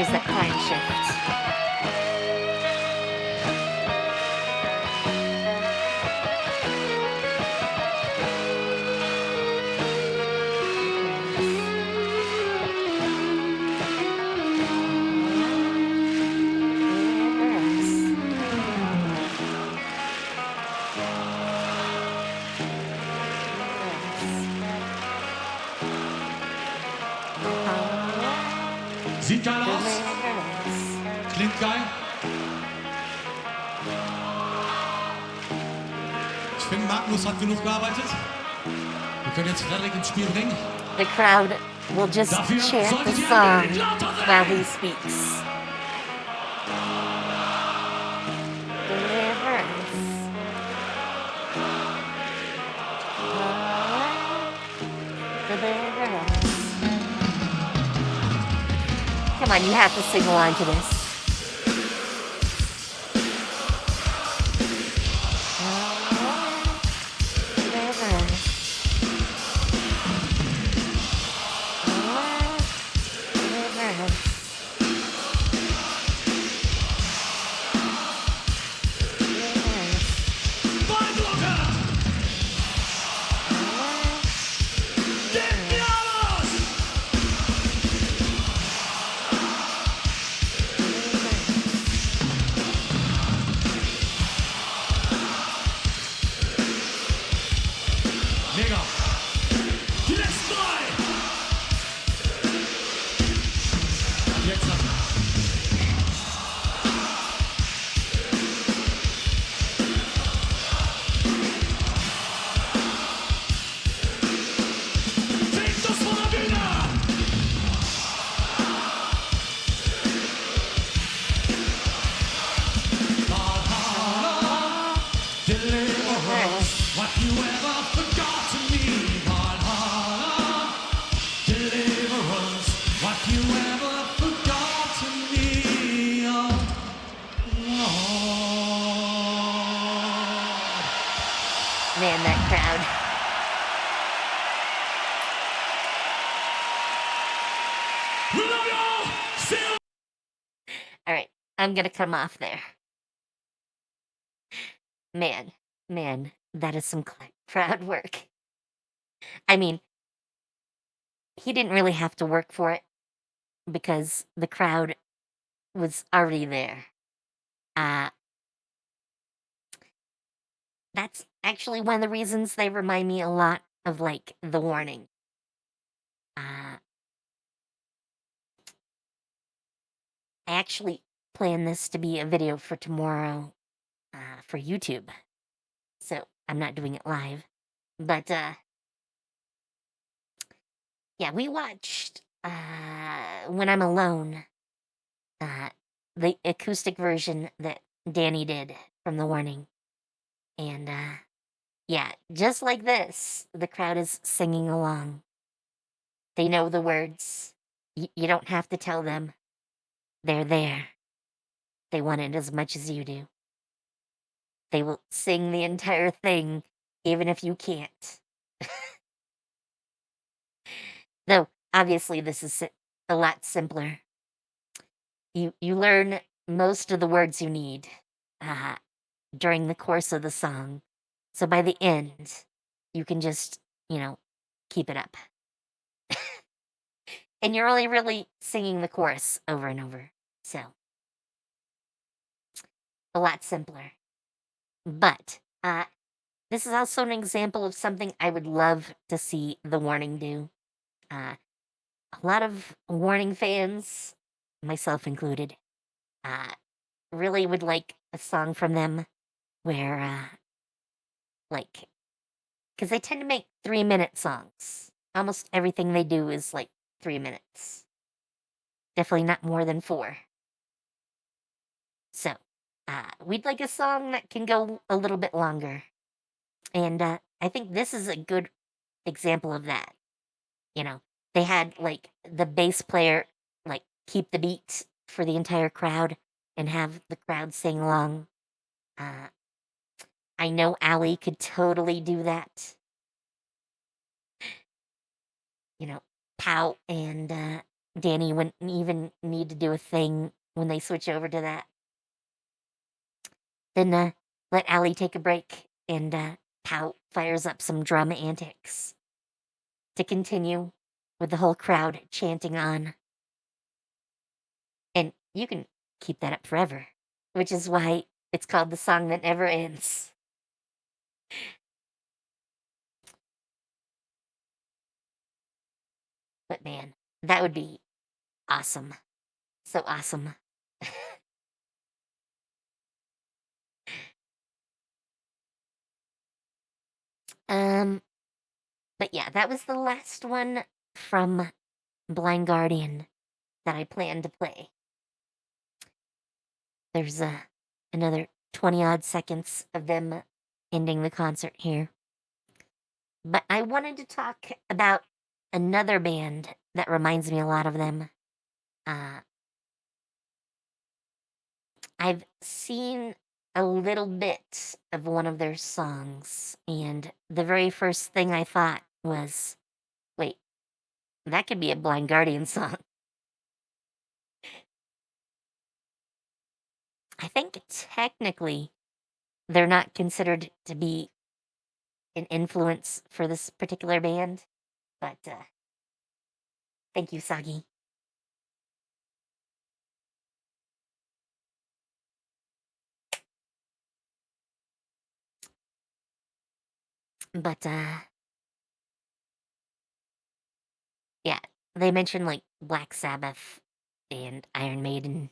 Speaker 1: Here's that time shift.
Speaker 2: Sieht geil aus. Klingt geil. Ich finde, Magnus hat genug gearbeitet. Wir können jetzt Frederik ins Spiel bringen.
Speaker 1: The crowd will just
Speaker 2: Dafür
Speaker 1: chant the
Speaker 2: solltet ihr
Speaker 1: song
Speaker 2: ein lauter sein.
Speaker 1: while he speaks. Deliverance. Deliverance. Come on, you have to sing along to this. Deliverance. Deliverance.
Speaker 2: Beeindruckend. Gebt mir alles. Mega. Die letzten drei. Jetzt noch. Fegt das von der Bühne. Valhalla, deliverance, what you ever forgot to me. Valhalla, deliverance, what you ever forgot to me. Oh,
Speaker 1: Man, that crowd.
Speaker 2: we love y'all. See you.
Speaker 1: All right, I'm gonna come off there. Man, that is some crowd work. I mean, he didn't really have to work for it because the crowd was already there. That's actually one of the reasons they remind me a lot of like The Warning. I actually plan this to be a video for tomorrow for YouTube. So I'm not doing it live. But yeah, we watched When I'm Alone, the acoustic version that Danny did from The Warning. And yeah, just like this, the crowd is singing along. They know the words. You don't have to tell them. They're there. They want it as much as you do. They will sing the entire thing, even if you can't. Though, obviously, this is a lot simpler. You learn most of the words you need during the course of the song. So by the end, you can just, keep it up. And you're only really singing the chorus over and over. So, a lot simpler. But, this is also an example of something I would love to see The Warning do. A lot of Warning fans, myself included, really would like a song from them where, because they tend to make 3-minute songs. Almost everything they do is like 3 minutes. Definitely not more than 4. So, we'd like a song that can go a little bit longer. And I think this is a good example of that. They had like the bass player like keep the beat for the entire crowd and have the crowd sing along. I know Ali could totally do that. Pow and Danny wouldn't even need to do a thing when they switch over to that. Then let Allie take a break, and Pow fires up some drum antics to continue with the whole crowd chanting on. And you can keep that up forever, which is why it's called The Song That Never Ends. But man, that would be awesome. So awesome. But yeah, that was the last one from Blind Guardian that I plan to play. There's another 20 odd seconds of them ending the concert here. But I wanted to talk about another band that reminds me a lot of them. I've seen a little bit of one of their songs, and the very first thing I thought was, wait, that could be a Blind Guardian song. I think technically they're not considered to be an influence for this particular band, but thank you, Sagi. But yeah, they mentioned like Black Sabbath and Iron Maiden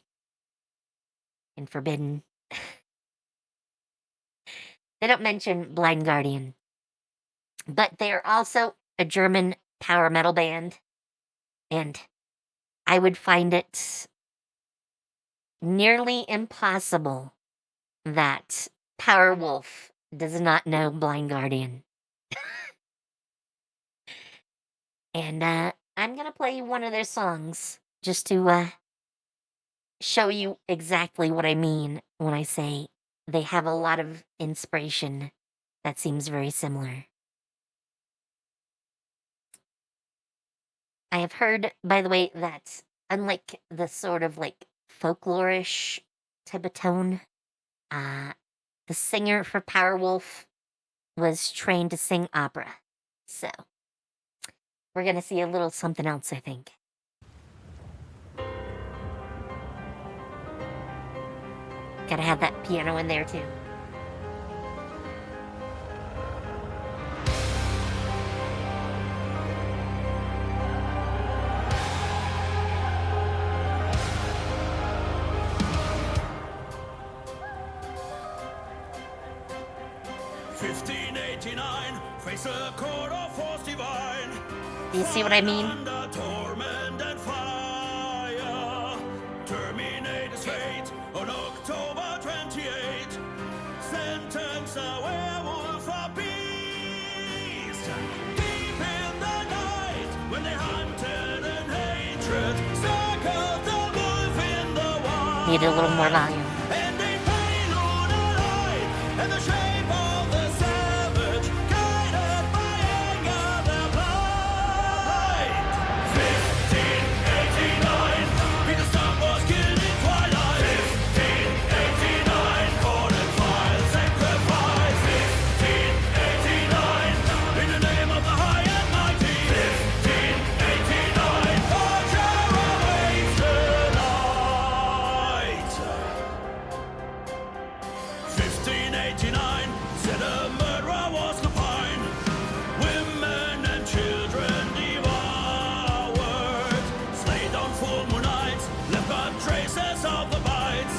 Speaker 1: and Forbidden. They don't mention Blind Guardian, but they're also a German power metal band, and I would find it nearly impossible that Powerwolf does not know Blind Guardian. And I'm gonna play one of their songs just to show you exactly what I mean when I say they have a lot of inspiration that seems very similar. I have heard, by the way, that unlike the sort of like folklorish type of tone, the singer for Powerwolf was trained to sing opera. So we're gonna see a little something else, I think. Gotta have that piano in there too.
Speaker 2: Face a court of force divine.
Speaker 1: Do you see what I mean?
Speaker 2: Under torment and fire. Terminate his fate on October 28. Sentence a werewolf a beast. Deep in the night when they hunted in hatred. Circled the wolf in the wild.
Speaker 1: Need a little more volume.
Speaker 2: And they payload a light in the shape of the savage, guided by anger their plight. 1589, Peter Stump was killed in twilight. 1589, court and fire, sacrifice. 1589, in the name of the high and mighty. 1589, torture awaits tonight. 1589, said a murderer was confined. Women and children devoured. Slayed on full moon nights, left but traces of the bites.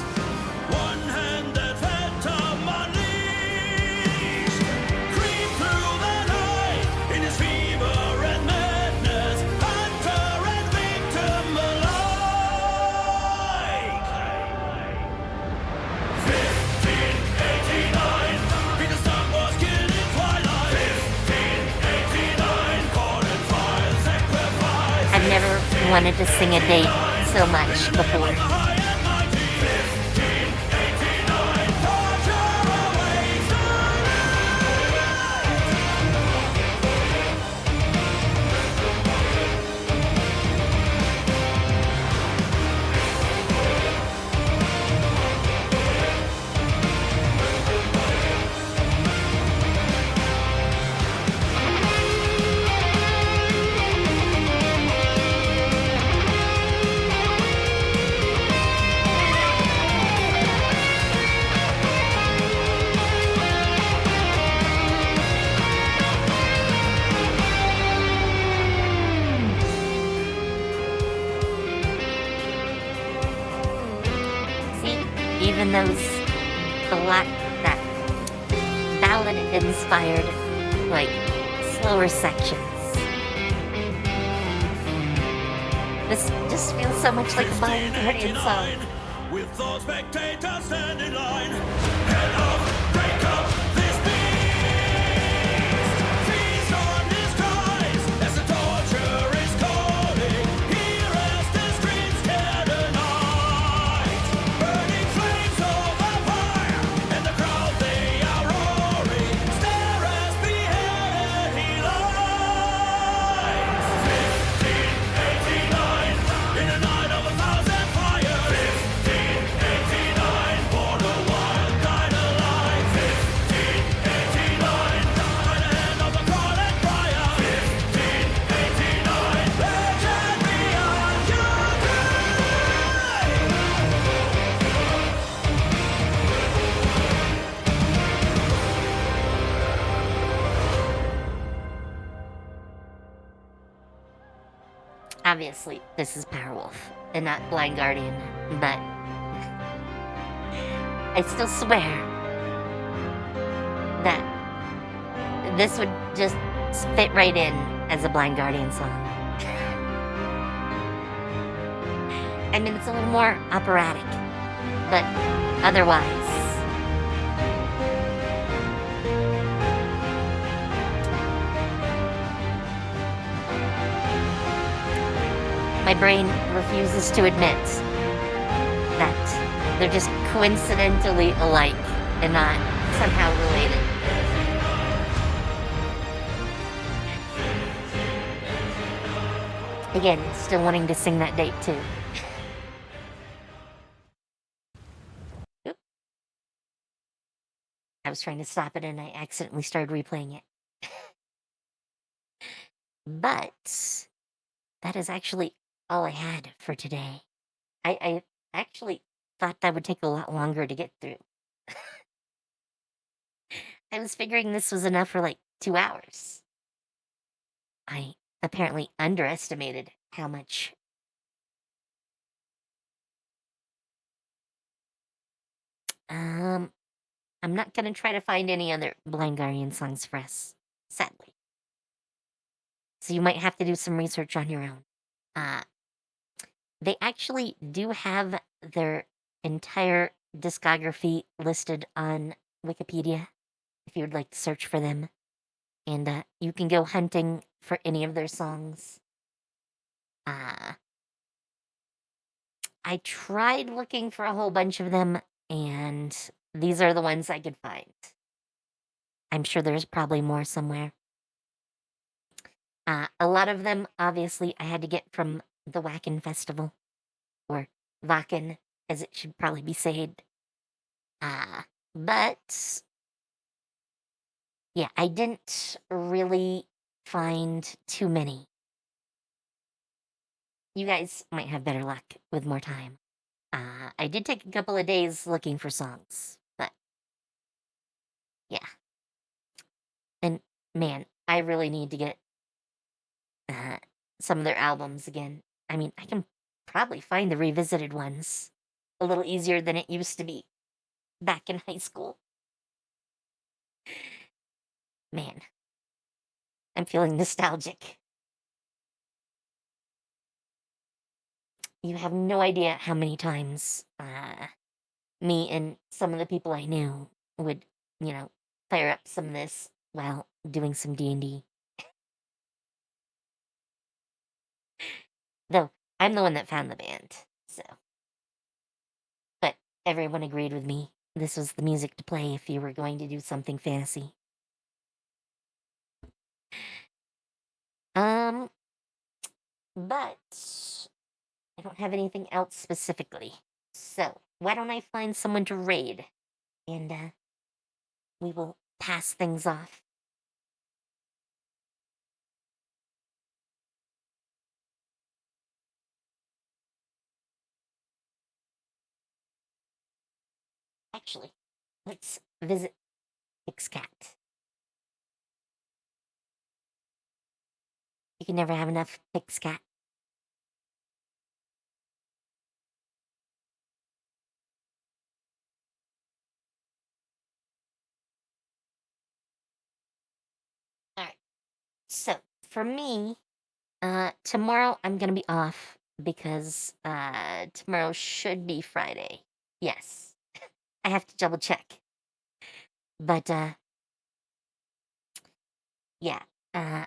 Speaker 2: One-handed phantom unleashed. Creep through the night in his fever and madness. Hunter and victim alike. 1589, Peter Stump was killed in twilight. 1589, court and fire, sacrifice.
Speaker 1: I've never wanted to sing a date so much before.
Speaker 2: High and mighty. 1589, torture awaits tonight.
Speaker 1: even those that ballad-inspired, like, slower sections. This just feels so much like a Blind Guardian song.
Speaker 2: With those spectators stand in line. Head up, break up this beast. Feast on his cries as the torture is calling. Hear as the screams tear the night. Burning flames over fire, and the crowd they are roaring. Stare as beheaded he lies. 1589, in a night of 1,000 fires. 1589, born a wild kind of life. 1589, by the hand of the Scarlet Friar. 1589, legend beyond your
Speaker 1: Obviously, this is Powerwolf and not Blind Guardian, but I still swear that this would just fit right in as a Blind Guardian song. I mean, it's a little more operatic, but otherwise, my brain refuses to admit that they're just coincidentally alike and not somehow related. Again, still wanting to sing that date too. Oop. I was trying to stop it and I accidentally started replaying it. But that is actually all I had for today. I actually thought that would take a lot longer to get through. I was figuring this was enough for like 2 hours. I apparently underestimated how much. I'm not gonna try to find any other Blind Guardian songs for us, sadly. So you might have to do some research on your own. They actually do have their entire discography listed on Wikipedia if you would like to search for them. And you can go hunting for any of their songs. I tried looking for a whole bunch of them, and these are the ones I could find. I'm sure there's probably more somewhere. A lot of them, obviously, I had to get from the Wacken Festival, or Wacken, as it should probably be said. But yeah, I didn't really find too many. You guys might have better luck with more time. I did take a couple of days looking for songs, but yeah. And man, I really need to get some of their albums again. I mean, I can probably find the revisited ones a little easier than it used to be back in high school. Man, I'm feeling nostalgic. You have no idea how many times me and some of the people I knew would, fire up some of this while doing some D&D. Though, I'm the one that found the band, so. But everyone agreed with me. This was the music to play if you were going to do something fancy. But I don't have anything else specifically. So, why don't I find someone to raid? And, we will pass things off. Actually, let's visit Pixcat. You can never have enough Pixcat. So for me, tomorrow I'm gonna be off because tomorrow should be Friday. Yes, I have to double check. But yeah, uh,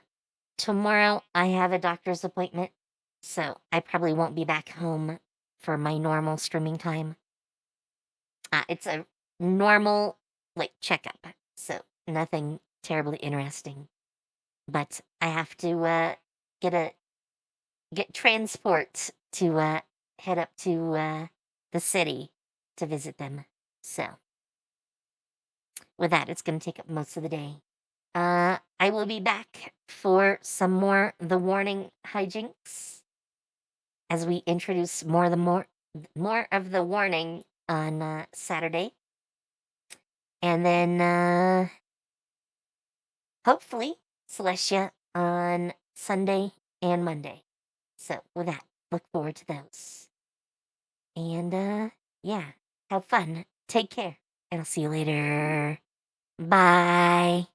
Speaker 1: tomorrow I have a doctor's appointment, so I probably won't be back home for my normal streaming time. It's a normal like checkup, so nothing terribly interesting. But I have to get a get transport to head up to the city to visit them. So with that, it's going to take up most of the day. I will be back for some more The Warning hijinks as we introduce more of The Warning on Saturday, and then hopefully Celestia on Sunday and Monday. So with that, look forward to those. And yeah, have fun. Take care. And I'll see you later. Bye.